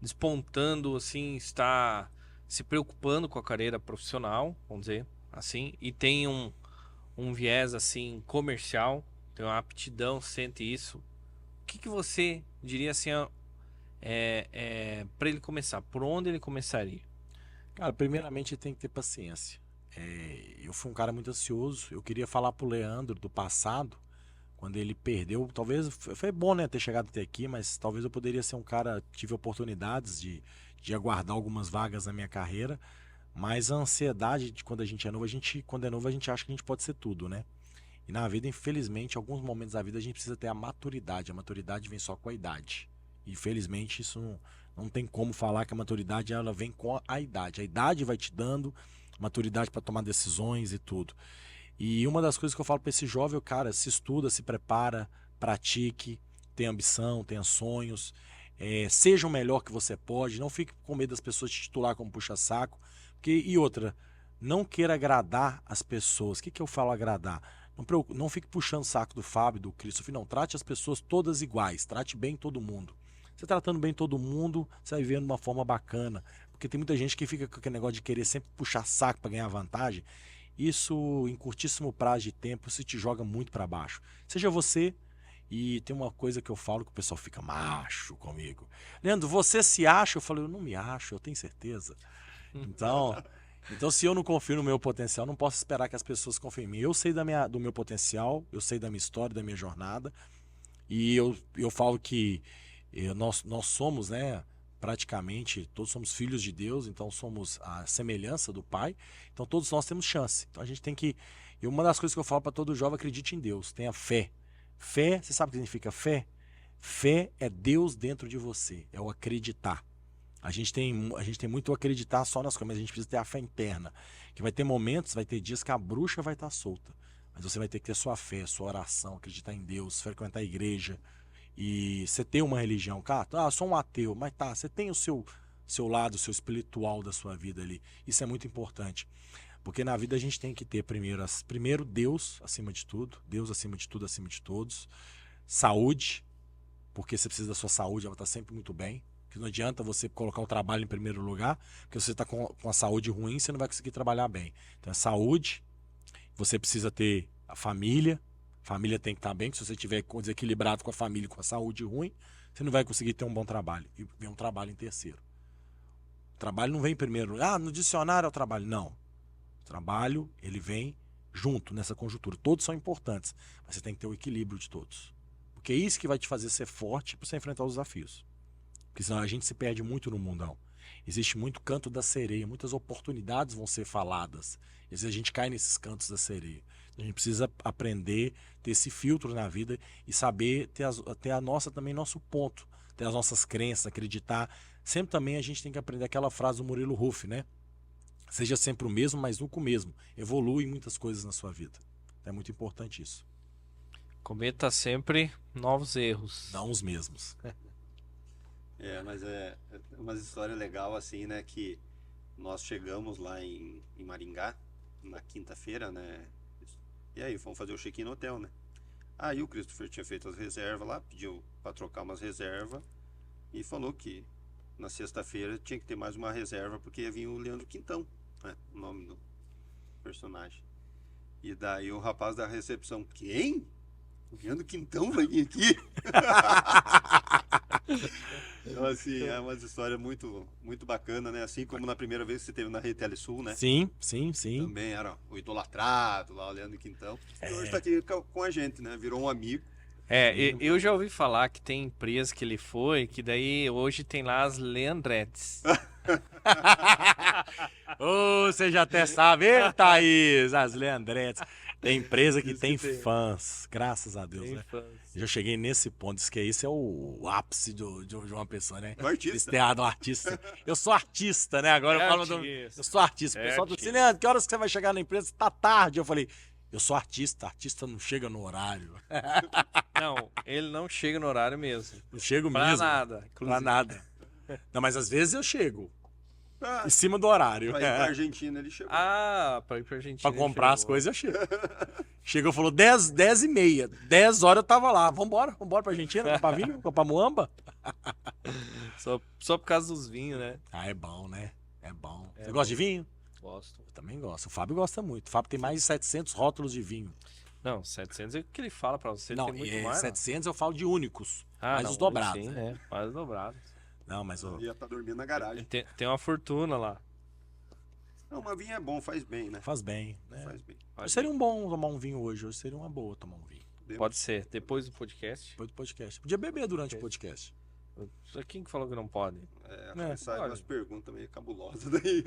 Speaker 1: despontando, assim, está se preocupando com a carreira profissional, vamos dizer assim, e tem um viés assim comercial, tem uma aptidão, sente isso. O que você diria assim, para ele começar? Por onde ele começaria?
Speaker 3: Cara, primeiramente ele tem que ter paciência. Eu fui um cara muito ansioso. Eu queria falar pro Leandro do passado, quando ele perdeu. Talvez foi bom, né, ter chegado até aqui, mas talvez eu poderia ser um cara. Tive oportunidades de aguardar algumas vagas na minha carreira. Mas a ansiedade de quando a gente é novo, quando é novo, a gente acha que a gente pode ser tudo, né? E na vida, infelizmente, em alguns momentos da vida a gente precisa ter a maturidade. A maturidade vem só com a idade. Infelizmente, isso não tem como falar que a maturidade ela vem com a idade. A idade vai te dando maturidade para tomar decisões e tudo. E uma das coisas que eu falo para esse jovem, cara, se estuda, se prepara, pratique, tenha ambição, tenha sonhos, seja o melhor que você pode, não fique com medo das pessoas te titular como puxa-saco. E outra, não queira agradar as pessoas. O que eu falo agradar? Não fique puxando o saco do Fábio, do Christopher, não. Trate as pessoas todas iguais, trate bem todo mundo. Você tratando bem todo mundo, você vai vivendo de uma forma bacana. Porque tem muita gente que fica com aquele negócio de querer sempre puxar saco para ganhar vantagem. Isso, em curtíssimo prazo de tempo, se te joga muito para baixo. Seja você, e tem uma coisa que eu falo que o pessoal fica macho comigo. Leandro, você se acha? Eu falo, eu não me acho, eu tenho certeza. Então, se eu não confio no meu potencial, não posso esperar que as pessoas confiem em mim. Eu sei do meu potencial, eu sei da minha história, da minha jornada. E eu falo que nós somos, né, praticamente, todos somos filhos de Deus, então somos a semelhança do Pai. Então todos nós temos chance. Então a gente tem que... E uma das coisas que eu falo para todo jovem, acredite em Deus, tenha fé. Fé, você sabe o que significa fé? Fé é Deus dentro de você, é o acreditar. A gente tem muito acreditar só nas coisas, mas a gente precisa ter a fé interna. Que vai ter momentos, vai ter dias que a bruxa vai estar solta. Mas você vai ter que ter sua fé, sua oração, acreditar em Deus, frequentar a igreja. E você ter uma religião. Cara, eu sou um ateu, mas tá, você tem o seu lado, o seu espiritual da sua vida ali. Isso é muito importante. Porque na vida a gente tem que ter primeiro Deus acima de tudo. Deus acima de tudo, acima de todos. Saúde, porque você precisa da sua saúde, ela está sempre muito bem. Porque não adianta você colocar o trabalho em primeiro lugar, porque você está com a saúde ruim, você não vai conseguir trabalhar bem. Então é saúde, você precisa ter a família tem que estar bem, porque se você estiver desequilibrado com a família e com a saúde ruim, você não vai conseguir ter um bom trabalho. E vem um trabalho em terceiro. O trabalho não vem em primeiro lugar, no dicionário é o trabalho. Não. O trabalho, ele vem junto nessa conjuntura. Todos são importantes, mas você tem que ter o equilíbrio de todos. Porque é isso que vai te fazer ser forte para você enfrentar os desafios. Porque senão a gente se perde muito no mundão. Existe muito canto da sereia, muitas oportunidades vão ser faladas. E às vezes a gente cai nesses cantos da sereia. A gente precisa aprender, ter esse filtro na vida e saber ter a nossa também, nosso ponto, ter as nossas crenças, acreditar. Sempre também a gente tem que aprender aquela frase do Murilo Ruff, né? Seja sempre o mesmo, mas nunca o mesmo. Evolui muitas coisas na sua vida. É muito importante isso.
Speaker 1: Cometa sempre novos erros.
Speaker 3: Não os mesmos.
Speaker 2: Mas é uma história legal assim, né, que nós chegamos lá em Maringá na quinta-feira, né, e aí fomos fazer o check-in no hotel, né. Aí o Christopher tinha feito as reservas lá, pediu para trocar umas reservas e falou que na sexta-feira tinha que ter mais uma reserva porque ia vir o Leandro Quintão, né, o nome do personagem. E daí o rapaz da recepção, quem? O Leandro Quintão vai vir aqui? Então, assim, é uma história muito, muito bacana, né? Assim como na primeira vez que você teve na Rede Telesul, né?
Speaker 3: Sim.
Speaker 2: Também era o idolatrado lá, o Leandro Quintão. E hoje tá aqui com a gente, né? Virou um amigo.
Speaker 1: Eu já ouvi falar que tem empresa que ele foi, que daí hoje tem lá as Leandretes.
Speaker 3: Você já até sabe, Thaís, as Leandretes. Tem empresa que tem fãs, graças a Deus, né? Eu já cheguei nesse ponto, diz que isso é o ápice de uma pessoa, né?
Speaker 2: Do artista.
Speaker 3: Do artista. Eu sou artista, né? Agora eu falo eu sou artista. O pessoal do Leandro, que horas que você vai chegar na empresa? Tá tarde. Eu falei, eu sou artista não chega no horário.
Speaker 1: Não, ele não chega no horário mesmo.
Speaker 3: Não chego
Speaker 1: pra
Speaker 3: mesmo.
Speaker 1: Nada,
Speaker 3: pra nada. Não, mas às vezes eu chego. Em cima do horário.
Speaker 2: Pra ir pra Argentina ele chegou.
Speaker 1: Pra ir pra Argentina.
Speaker 3: Pra comprar as coisas eu chego. Chegou, falou 10h30. 10 horas eu tava lá. Vambora pra Argentina, pra vinho, pra Muamba.
Speaker 1: Só por causa dos vinhos, né?
Speaker 3: É bom, né? É bom. Você gosta de vinho?
Speaker 1: gosto.
Speaker 3: Eu também gosto. O Fábio gosta muito. O Fábio tem mais de 700 rótulos de vinho.
Speaker 1: Não, 700 é o que ele fala pra você,
Speaker 3: Não,
Speaker 1: tem muito mais.
Speaker 3: 700 eu falo de únicos.
Speaker 1: Ah,
Speaker 3: mas os dobrados.
Speaker 1: Sim,
Speaker 3: né?
Speaker 1: mais os dobrados.
Speaker 3: Não, mas
Speaker 2: Eu ia estar dormindo na garagem.
Speaker 1: Tem uma fortuna lá.
Speaker 2: Não, uma vinha é bom, faz bem, né?
Speaker 3: faz bem. Né?
Speaker 2: Faz bem.
Speaker 3: Hoje seria um bom tomar um vinho hoje. Hoje seria uma boa tomar um vinho.
Speaker 1: Pode ser, depois do podcast.
Speaker 3: Depois do podcast. Podia beber durante o podcast.
Speaker 1: Quem que falou que não pode?
Speaker 2: Sai
Speaker 1: olha.
Speaker 2: umas perguntas meio cabulosas daí.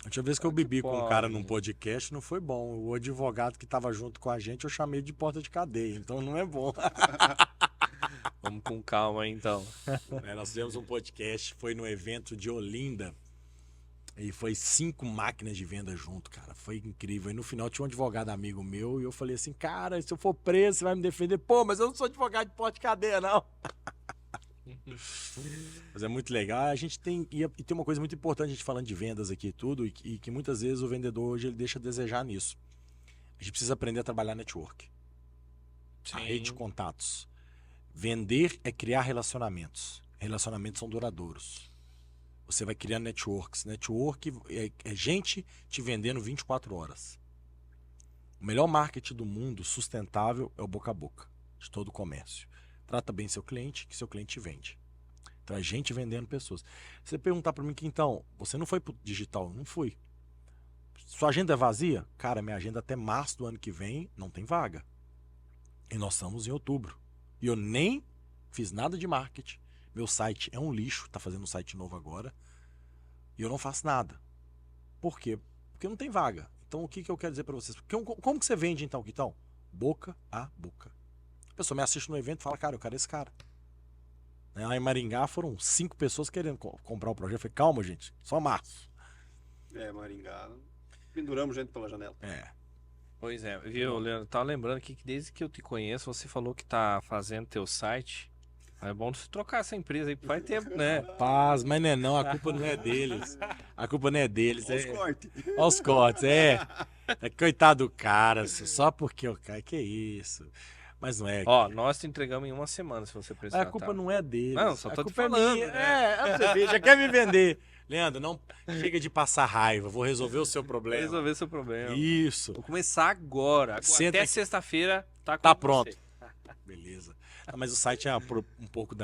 Speaker 3: A última vez que eu bebi com um
Speaker 1: pode.
Speaker 3: cara num podcast não foi bom. O advogado que tava junto com a gente eu chamei de porta de cadeia. Então não é bom.
Speaker 1: Vamos com calma aí, então.
Speaker 3: Nós fizemos um podcast, foi no evento de Olinda. E foi 5 máquinas de venda junto, cara. Foi incrível. E no final tinha um advogado amigo meu e eu falei assim, cara, se eu for preso, você vai me defender. Pô, mas eu não sou advogado de porta de cadeia, não. Mas é muito legal. A gente tem uma coisa muito importante, a gente falando de vendas aqui e tudo, e que muitas vezes o vendedor hoje ele deixa a desejar nisso. A gente precisa aprender a trabalhar network. A rede de contatos. Vender é criar relacionamentos. Relacionamentos são duradouros. Você vai criar networks. Network é gente te vendendo 24 horas. O melhor marketing do mundo sustentável é o boca a boca, de todo o comércio. Trata bem seu cliente, que seu cliente te vende. Então é gente vendendo pessoas. Se você perguntar para mim que então, você não foi pro digital? Não fui. Sua agenda é vazia? Cara, minha agenda até março do ano que vem não tem vaga. E nós estamos em outubro. E eu nem fiz nada de marketing. Meu site é um lixo, tá fazendo um site novo agora. E eu não faço nada. Por quê? Porque não tem vaga. Então o que eu quero dizer para vocês? Como que você vende então, Quitão? Boca a boca. A pessoa me assiste no evento e fala, cara, eu quero esse cara. Lá em Maringá foram 5 pessoas querendo comprar o projeto. Eu falei, calma, gente, só março.
Speaker 2: Maringá. Penduramos gente pela janela.
Speaker 1: Pois é, viu, Leandro? Tava lembrando aqui que desde que eu te conheço, você falou que tá fazendo teu site. É bom você trocar essa empresa aí, faz tempo, né?
Speaker 3: Paz, mas não, a culpa não é deles. A culpa não é deles.
Speaker 2: Olha os cortes.
Speaker 3: Olha os cortes, coitado do cara, só porque o cara, que isso. Mas não é.
Speaker 1: Ó, nós te entregamos em 1 semana, se você precisar.
Speaker 3: A culpa não é deles.
Speaker 1: Não, só tô
Speaker 3: a
Speaker 1: te
Speaker 3: culpa
Speaker 1: falando,
Speaker 3: é minha.
Speaker 1: né?
Speaker 3: Você já quer me vender. Leandro, não chega de passar raiva, vou resolver o seu problema.
Speaker 1: Resolver seu problema.
Speaker 3: Isso.
Speaker 1: Vou começar agora.
Speaker 3: Senta
Speaker 1: Até
Speaker 3: aqui.
Speaker 1: sexta-feira tá
Speaker 3: Tá
Speaker 1: com
Speaker 3: pronto.
Speaker 1: você.
Speaker 3: Beleza. Mas o site é um pouco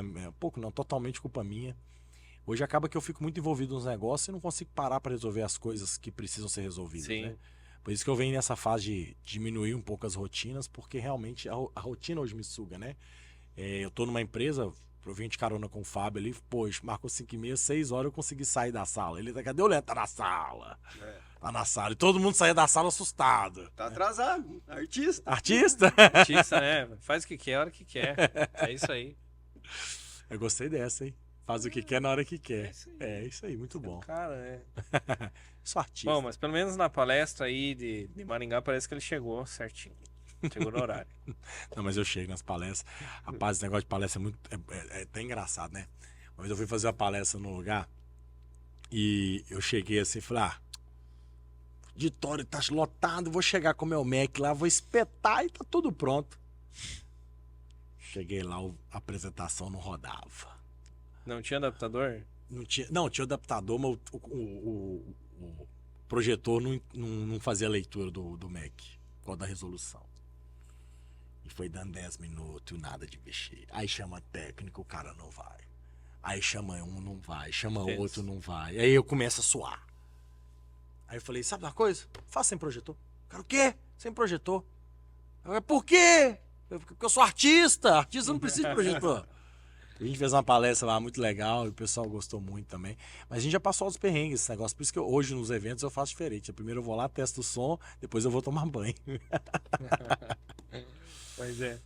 Speaker 3: totalmente culpa minha. Hoje acaba que eu fico muito envolvido nos negócios e não consigo parar para resolver as coisas que precisam ser resolvidas,
Speaker 1: Sim.
Speaker 3: né? Por isso que eu venho nessa fase de diminuir um pouco as rotinas, porque realmente a rotina hoje me suga, né? Eu tô numa empresa, eu vim de carona com o Fábio ali, pô, marcou 5h30, 6 horas eu consegui sair da sala. Ele tá, cadê o Leandro? Tá na sala. Tá na sala. E todo mundo saía da sala assustado.
Speaker 2: Tá atrasado. Artista.
Speaker 3: Artista?
Speaker 1: Artista, né? Faz o que quer, a hora que quer. É isso aí.
Speaker 3: Eu gostei dessa, hein? Faz o que quer na hora que quer. É isso aí, muito bom.
Speaker 1: Cara,
Speaker 3: Sou artista.
Speaker 1: Bom, mas pelo menos na palestra aí de Maringá parece que ele chegou certinho. Chegou no horário.
Speaker 3: Não, mas eu chego nas palestras. Rapaz, esse negócio de palestra é até engraçado, né? Uma vez eu fui fazer uma palestra num lugar e eu cheguei assim e falei, o auditório tá lotado, vou chegar com o meu Mac lá, vou espetar e tá tudo pronto. Cheguei lá, a apresentação não rodava.
Speaker 1: Não tinha adaptador?
Speaker 3: Não, tinha adaptador, mas o projetor não fazia a leitura do Mac, por causa da resolução. E foi dando 10 minutos, nada de mexer. Aí chama técnico, o cara não vai. Aí chama um, não vai. Chama outro, não vai. Aí eu começo a suar. Aí eu falei, sabe uma coisa? Faça sem projetor. Cara, o quê? Sem projetor. Eu falei, por quê? Porque eu sou artista. Artista não precisa de projetor. A gente fez uma palestra lá muito legal e o pessoal gostou muito também. Mas a gente já passou os perrengues esse negócio. Por isso que hoje nos eventos eu faço diferente. Primeiro eu vou lá, testo o som, depois eu vou tomar banho.
Speaker 1: Pois é.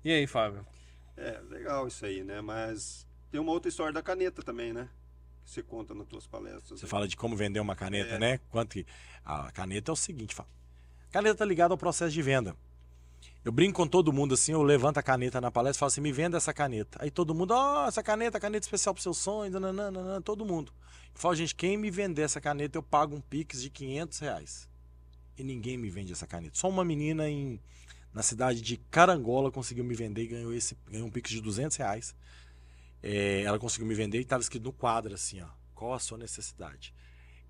Speaker 1: E aí, Fábio?
Speaker 2: Legal isso aí, né? Mas tem uma outra história da caneta também, né? Que você conta nas tuas palestras.
Speaker 3: Você fala de como vender uma caneta, né? Quanto que... A caneta é o seguinte, a caneta tá ligada ao processo de venda. Eu brinco com todo mundo assim, eu levanto a caneta na palestra e falo assim, me venda essa caneta. Aí todo mundo, essa caneta especial pro seu sonho, nananana, todo mundo. Eu falo, gente, quem me vender essa caneta, eu pago um Pix de R$500. E ninguém me vende essa caneta. Só uma menina na cidade de Carangola conseguiu me vender e ganhou um Pix de R$200. Ela conseguiu me vender e estava escrito no quadro assim, qual a sua necessidade?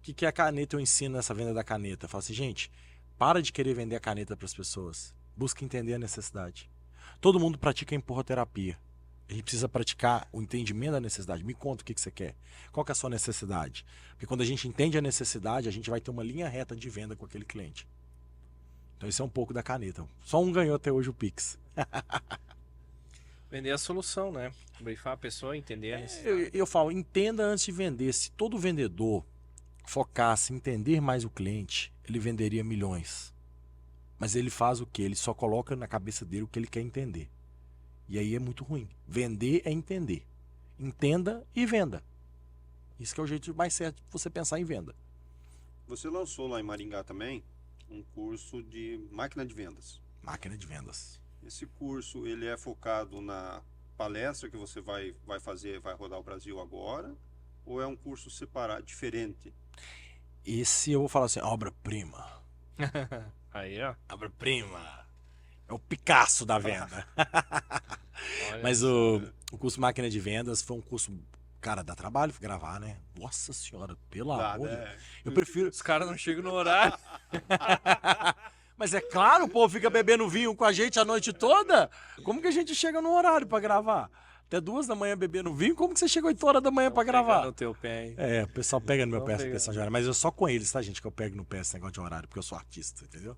Speaker 3: O que é a caneta? Eu ensino nessa venda da caneta. Eu falo assim, gente, para de querer vender a caneta para as pessoas. Busca entender a necessidade. Todo mundo pratica empurroterapia. A gente precisa praticar o entendimento da necessidade. Me conta o que você quer. Qual que é a sua necessidade? Porque quando a gente entende a necessidade, a gente vai ter uma linha reta de venda com aquele cliente. Então isso é um pouco da caneta. Só um ganhou até hoje o Pix.
Speaker 1: Vender a solução, né? Brifar a pessoa, entender a necessidade.
Speaker 3: Eu falo, entenda antes de vender. Se todo vendedor focasse em entender mais o cliente, ele venderia milhões. Mas ele faz o quê? Ele só coloca na cabeça dele o que ele quer entender. E aí é muito ruim. Vender é entender. Entenda e venda. Isso que é o jeito mais certo de você pensar em venda.
Speaker 2: Você lançou lá em Maringá também um curso de máquina de vendas.
Speaker 3: Máquina de vendas.
Speaker 2: Esse curso, ele é focado na palestra que você vai fazer, vai rodar o Brasil agora? Ou é um curso separado, diferente?
Speaker 3: Esse eu vou falar assim, obra-prima.
Speaker 1: Aí, ó.
Speaker 3: Obra-prima. É o Picasso da venda.
Speaker 1: Olha.
Speaker 3: Mas o curso Máquina de Vendas foi um curso, cara, dá trabalho gravar, né? Nossa senhora, pelo amor de Deus. Eu prefiro...
Speaker 1: Os caras não chegam no horário.
Speaker 3: Mas é claro, o povo fica bebendo vinho com a gente a noite toda. Como que a gente chega no horário pra gravar? Até 2 da manhã bebendo vinho, como que você chega 8 horas da manhã pra gravar?
Speaker 1: No teu pé, hein?
Speaker 3: É, o pessoal pega no meu
Speaker 1: Não
Speaker 3: pé essa
Speaker 1: pega.
Speaker 3: questão de horário. Mas eu só com eles, tá, gente, que eu pego no pé esse negócio de horário, porque eu sou artista, entendeu?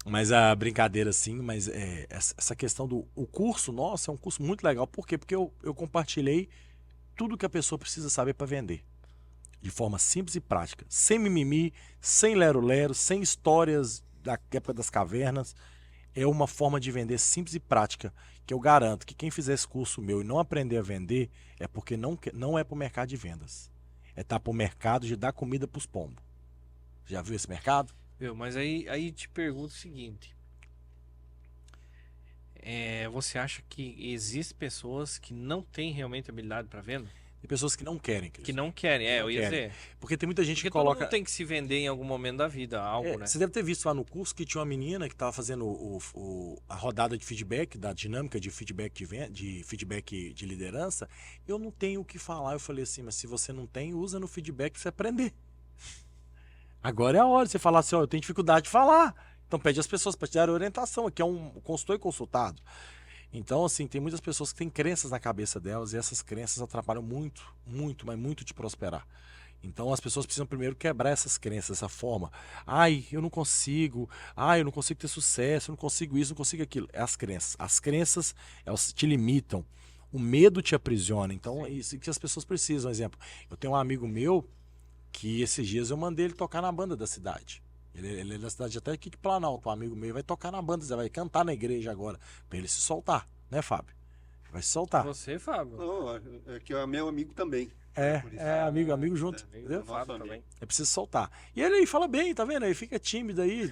Speaker 3: Mas a brincadeira, sim, mas essa questão do... O curso, nossa, é um curso muito legal. Por quê? Porque eu compartilhei tudo que a pessoa precisa saber para vender. De forma simples e prática. Sem mimimi, sem lero-lero, sem histórias da época das cavernas. É uma forma de vender simples e prática, que eu garanto que quem fizer esse curso meu e não aprender a vender é porque não é para o mercado de vendas. É para o mercado de dar comida para os pombos. Já viu esse mercado?
Speaker 1: Viu, mas aí te pergunto o seguinte. Você acha que existem pessoas que não têm realmente habilidade para venda?
Speaker 3: Tem pessoas que não querem.
Speaker 1: Que não querem, eu ia
Speaker 3: querem.
Speaker 1: dizer.
Speaker 3: Porque tem muita gente
Speaker 1: Porque
Speaker 3: que coloca...
Speaker 1: todo mundo tem que se vender em algum momento da vida, algo, né?
Speaker 3: Você deve ter visto lá no curso que tinha uma menina que estava fazendo a rodada de feedback, da dinâmica de feedback de feedback de liderança. Eu não tenho o que falar. Eu falei assim, mas se você não tem, usa no feedback para você aprender. Agora é a hora de você falar assim, ó, eu tenho dificuldade de falar. Então pede às pessoas para te dar orientação. Aqui é um consultor e consultado. Então, assim, tem muitas pessoas que têm crenças na cabeça delas e essas crenças atrapalham muito, muito, mas muito de prosperar. Então, as pessoas precisam primeiro quebrar essas crenças, essa forma. Ai, eu não consigo. Ai, eu não consigo ter sucesso. Eu não consigo isso, não consigo aquilo. É as crenças. As crenças, elas te limitam. O medo te aprisiona. Então, é isso que as pessoas precisam. Exemplo, eu tenho um amigo meu que esses dias eu mandei ele tocar na banda da cidade. Ele é da cidade até aqui de Planalto, um amigo meu, vai tocar na banda, vai cantar na igreja agora, pra ele se soltar, né, Fábio? Vai se soltar.
Speaker 1: Você, Fábio?
Speaker 2: Não, é que é meu amigo também.
Speaker 3: amigo junto, entendeu?
Speaker 1: Fábio também.
Speaker 3: É preciso soltar. E ele fala bem, tá vendo? Ele fica tímido aí,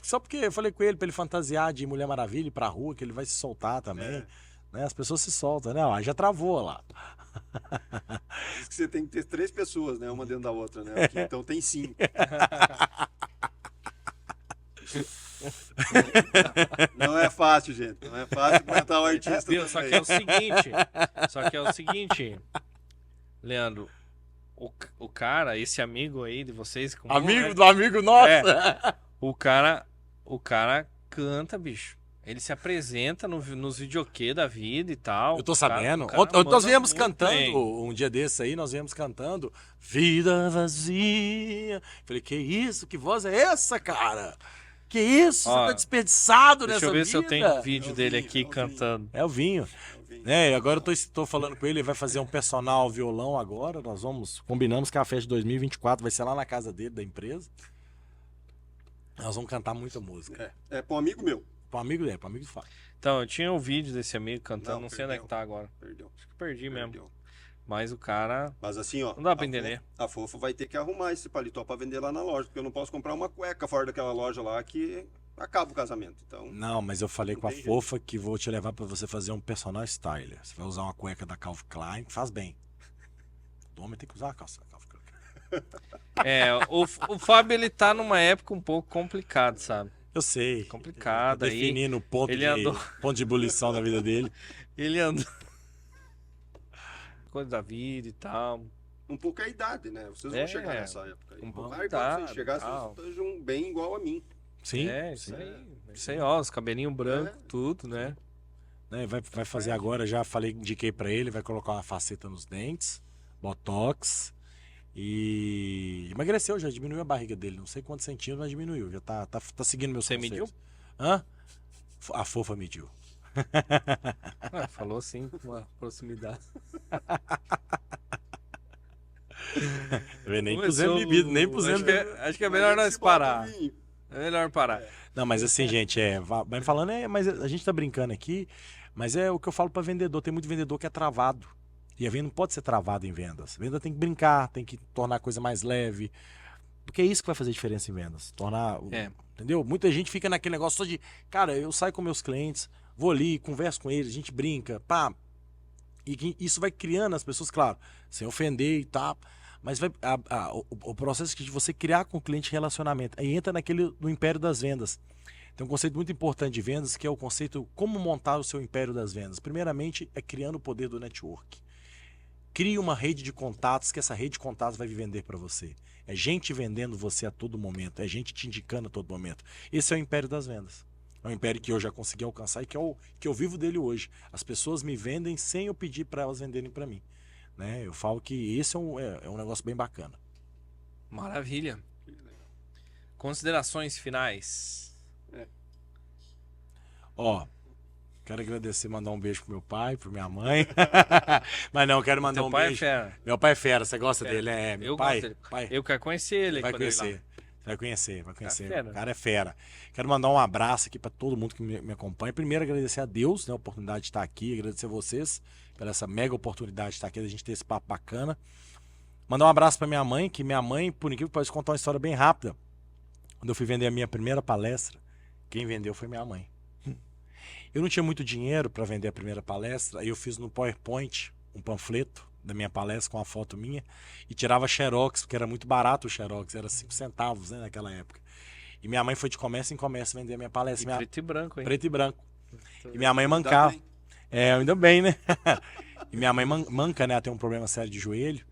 Speaker 3: só porque eu falei com ele pra ele fantasiar de Mulher Maravilha e ir pra rua, que ele vai se soltar também. Né? As pessoas se soltam, né? Ó, já travou lá.
Speaker 2: Diz que você tem que ter 3 pessoas, né? Uma dentro da outra, né? Aqui, então tem 5. Não é fácil, gente. Não é fácil aguentar o artista.
Speaker 1: Viu? Só que é o seguinte, Leandro, o cara, esse amigo aí de vocês...
Speaker 3: Amigo do amigo nosso?
Speaker 1: O cara canta, bicho. Ele se apresenta nos videokê da vida e tal.
Speaker 3: Eu tô sabendo.
Speaker 1: O cara
Speaker 3: Nós viemos
Speaker 1: manda muito
Speaker 3: cantando,
Speaker 1: bem.
Speaker 3: um dia desse aí, nós viemos cantando Vida Vazia. Falei, que isso? Que voz é essa, cara? Que isso?
Speaker 1: Ó,
Speaker 3: você tá desperdiçado nessa vida?
Speaker 1: Deixa eu ver se eu tenho um vídeo
Speaker 2: É o
Speaker 1: dele
Speaker 2: vinho,
Speaker 1: aqui
Speaker 2: é o
Speaker 1: cantando.
Speaker 3: É o vinho. Né? Agora eu tô falando com ele, ele vai fazer um personal violão agora. Nós combinamos que a festa de 2024 vai ser lá na casa dele, da empresa. Nós vamos cantar muita música.
Speaker 2: É para um amigo meu.
Speaker 3: Para amigo dele, para amigo do Fábio.
Speaker 1: Então, eu tinha um vídeo desse amigo cantando, não sei onde é
Speaker 2: perdeu.
Speaker 1: que tá agora.
Speaker 2: Perdeu.
Speaker 1: Acho que perdi mesmo.
Speaker 2: Perdeu.
Speaker 1: Mas o cara...
Speaker 2: Mas assim, ó.
Speaker 1: Não dá pra entender.
Speaker 2: A Fofa vai ter que arrumar esse paletó para vender lá na loja, porque eu não posso comprar uma cueca fora daquela loja lá que acaba o casamento. Então,
Speaker 3: Não, mas eu falei
Speaker 2: Não
Speaker 3: com a
Speaker 2: tem
Speaker 3: Fofa que vou te levar para você fazer um personal styler. Você vai usar uma cueca da Calvin Klein, faz bem. O homem tem que usar a calça da Calvin Klein.
Speaker 1: O Fábio, ele tá numa época um pouco complicada, sabe?
Speaker 3: Eu sei.
Speaker 1: Complicada aí.
Speaker 3: Definindo o ponto,
Speaker 1: ele andou-
Speaker 3: ponto de ebulição da vida dele.
Speaker 1: Ele anda... Coisa da vida e tal.
Speaker 2: um pouco a idade, né? Vocês vão chegar nessa época aí.
Speaker 1: Um pouco
Speaker 2: Claro,
Speaker 1: a
Speaker 2: quando
Speaker 1: idade,
Speaker 2: vocês chegarem,
Speaker 1: tal.
Speaker 2: vocês estejam bem igual a mim.
Speaker 3: Sim.
Speaker 1: Isso aí, ó, os cabelinhos brancos,
Speaker 2: É.
Speaker 1: tudo, né?
Speaker 3: Né, vai fazer agora, já falei, indiquei pra ele, vai colocar uma faceta nos dentes, botox e emagreceu, já diminuiu a barriga dele, não sei quantos centímetros, mas diminuiu, já tá seguindo meus
Speaker 1: Você
Speaker 3: conselhos.
Speaker 1: mediu?
Speaker 3: Hã? A fofa mediu.
Speaker 1: Falou assim, com uma proximidade.
Speaker 3: Nem
Speaker 1: Começou
Speaker 3: pusemos bebida, nem
Speaker 1: Acho
Speaker 3: pusemos
Speaker 1: que, acho que é melhor nós parar.
Speaker 2: Vinho.
Speaker 1: É melhor parar.
Speaker 3: Não, mas assim, gente, vai falando, mas a gente tá brincando aqui, mas é o que eu falo pra vendedor, tem muito vendedor que é travado. E a venda não pode ser travada em vendas. A venda tem que brincar, tem que tornar a coisa mais leve. Porque é isso que vai fazer diferença em vendas. Tornar. Entendeu? Muita gente fica naquele negócio só de. Cara, eu saio com meus clientes, vou ali, converso com eles, a gente brinca, pá. E isso vai criando as pessoas, claro, sem ofender e tal. Mas o processo de você criar com o cliente relacionamento. Aí entra no império das vendas. Tem um conceito muito importante de vendas, que é o conceito como montar o seu império das vendas. Primeiramente, é criando o poder do network. Crie uma rede de contatos, que essa rede de contatos vai vender para você. É gente vendendo você a todo momento, é gente te indicando a todo momento. Esse é o império das vendas. É um império que eu já consegui alcançar e que eu vivo dele hoje. As pessoas me vendem sem eu pedir para elas venderem para mim. Né? Eu falo que esse é um negócio bem bacana.
Speaker 1: Maravilha. Considerações finais.
Speaker 3: Ó, quero agradecer, mandar um beijo pro meu pai, pro minha mãe. Mas não, quero mandar
Speaker 1: Teu
Speaker 3: um
Speaker 1: pai
Speaker 3: beijo.
Speaker 1: é fera.
Speaker 3: Meu pai é fera, você gosta
Speaker 1: Fera.
Speaker 3: dele? É, meu
Speaker 1: Eu
Speaker 3: pai.
Speaker 1: gosto dele.
Speaker 3: pai.
Speaker 1: Eu quero conhecer ele.
Speaker 3: Vai
Speaker 1: quando ele ir lá.
Speaker 3: conhecer. Vai conhecer.
Speaker 1: Fera.
Speaker 3: O cara é fera. Quero mandar um abraço aqui para todo mundo que me acompanha. Primeiro, agradecer a Deus, né, a oportunidade de estar aqui. Agradecer a vocês pela essa mega oportunidade de estar aqui, da gente ter esse papo bacana. Mandar um abraço para minha mãe, que minha mãe, por incrível que pareça, contar uma história bem rápida. Quando eu fui vender a minha primeira palestra, quem vendeu foi minha mãe. Eu não tinha muito dinheiro para vender a primeira palestra, aí eu fiz no PowerPoint um panfleto da minha palestra com a foto minha e tirava xerox, porque era muito barato o xerox, era 5 centavos, né, naquela época. E minha mãe foi de comércio em comércio vender a minha palestra.
Speaker 1: Preto e branco, hein?
Speaker 3: Preto e branco. E minha mãe mancava. Ainda bem, né? E minha mãe manca, né? Ela tem um problema sério de joelho.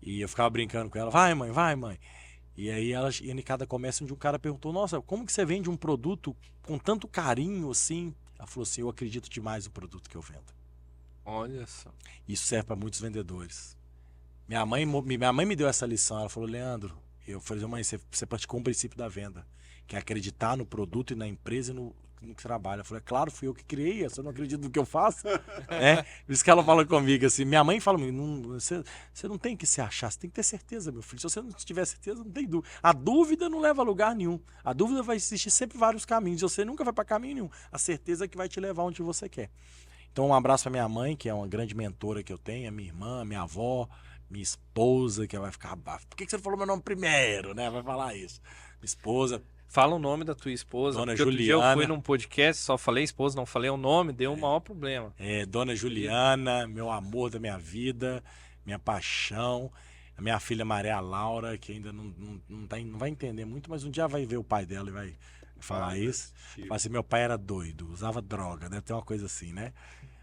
Speaker 3: E eu ficava brincando com ela, vai mãe. E aí ela ia em cada comércio onde um cara perguntou, nossa, como que você vende um produto com tanto carinho assim? Ela falou assim, eu acredito demais no produto que eu vendo.
Speaker 1: Olha só.
Speaker 3: Isso serve para muitos vendedores. Minha mãe me deu essa lição, ela falou, Leandro, eu falei, mãe, você praticou um princípio da venda, que é acreditar no produto e na empresa e no que trabalha. Eu falei, claro, fui eu que criei, você não acredita no que eu faço? Por isso que ela fala comigo assim, minha mãe fala, você não tem que se achar, você tem que ter certeza, meu filho. Se você não tiver certeza, não tem dúvida. A dúvida não leva a lugar nenhum. A dúvida vai existir sempre vários caminhos, você nunca vai para caminho nenhum. A certeza é que vai te levar onde você quer. Então um abraço para minha mãe, que é uma grande mentora que eu tenho, a minha irmã, minha avó, minha esposa, que vai ficar bafo. Por que você não falou meu nome primeiro, né? Vai falar isso. Minha esposa.
Speaker 1: Fala o nome da tua esposa.
Speaker 3: Dona
Speaker 1: porque outro dia
Speaker 3: Juliana.
Speaker 1: eu fui num podcast, só falei esposa, não falei o nome, deu um maior problema.
Speaker 3: Dona Juliana, meu amor da minha vida, minha paixão. A minha filha Maria Laura, que ainda não vai entender muito, mas um dia vai ver o pai dela e vai falar isso. Fala assim, meu pai era doido, usava droga, né? Tem uma coisa assim, né?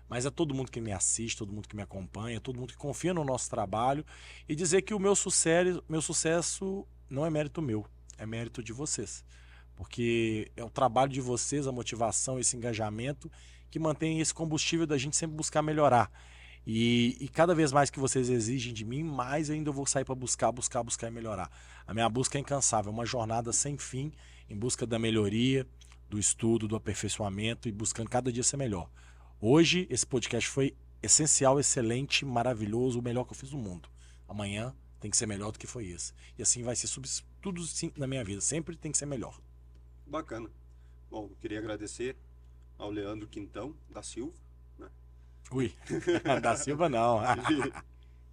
Speaker 3: Mas é todo mundo que me assiste, todo mundo que me acompanha, todo mundo que confia no nosso trabalho e dizer que o meu sucesso não é mérito meu, é mérito de vocês. Porque é o trabalho de vocês, a motivação, esse engajamento que mantém esse combustível da gente sempre buscar melhorar. E cada vez mais que vocês exigem de mim, mais ainda eu vou sair para buscar e melhorar. A minha busca é incansável, é uma jornada sem fim em busca da melhoria, do estudo, do aperfeiçoamento e buscando cada dia ser melhor. Hoje esse podcast foi essencial, excelente, maravilhoso, o melhor que eu fiz no mundo. Amanhã tem que ser melhor do que foi esse. E assim vai ser tudo na minha vida, sempre tem que ser melhor.
Speaker 2: Bacana. Bom, eu queria agradecer ao Leandro Quintão, da Silva. Né?
Speaker 3: Ui, da Silva não.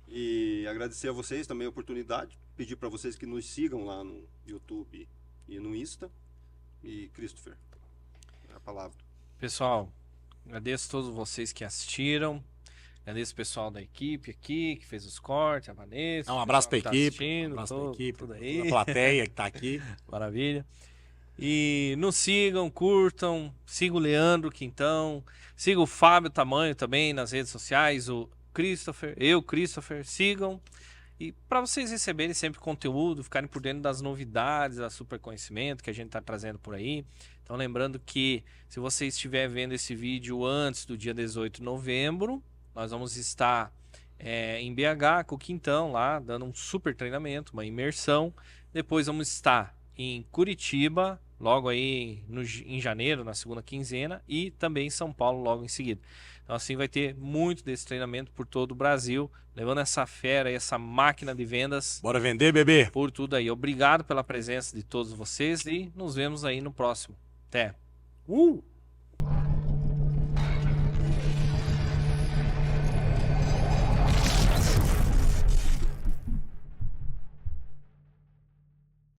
Speaker 2: E agradecer a vocês também a oportunidade. Pedir para vocês que nos sigam lá no YouTube e no Insta. E Christopher, é a palavra.
Speaker 1: Pessoal, agradeço a todos vocês que assistiram. Agradeço o pessoal da equipe aqui, que fez os cortes, a Vanessa.
Speaker 3: Um abraço para a equipe,
Speaker 1: um abraço para a equipe,
Speaker 3: toda a plateia que está aqui.
Speaker 1: Maravilha. E nos sigam, curtam, sigam o Leandro Quintão, sigam o Fábio Tamanho também nas redes sociais, o Christopher, Christopher, sigam. E para vocês receberem sempre conteúdo, ficarem por dentro das novidades, da Super Conhecimento que a gente está trazendo por aí. Então lembrando que se você estiver vendo esse vídeo antes do dia 18 de novembro, nós vamos estar em BH com o Quintão lá, dando um super treinamento, uma imersão. Depois vamos estar em Curitiba, logo aí em janeiro, na segunda quinzena, e também em São Paulo logo em seguida. Então assim vai ter muito desse treinamento por todo o Brasil, levando essa fera e essa máquina de vendas.
Speaker 3: Bora vender, bebê?
Speaker 1: Por tudo aí. Obrigado pela presença de todos vocês e nos vemos aí no próximo. Até!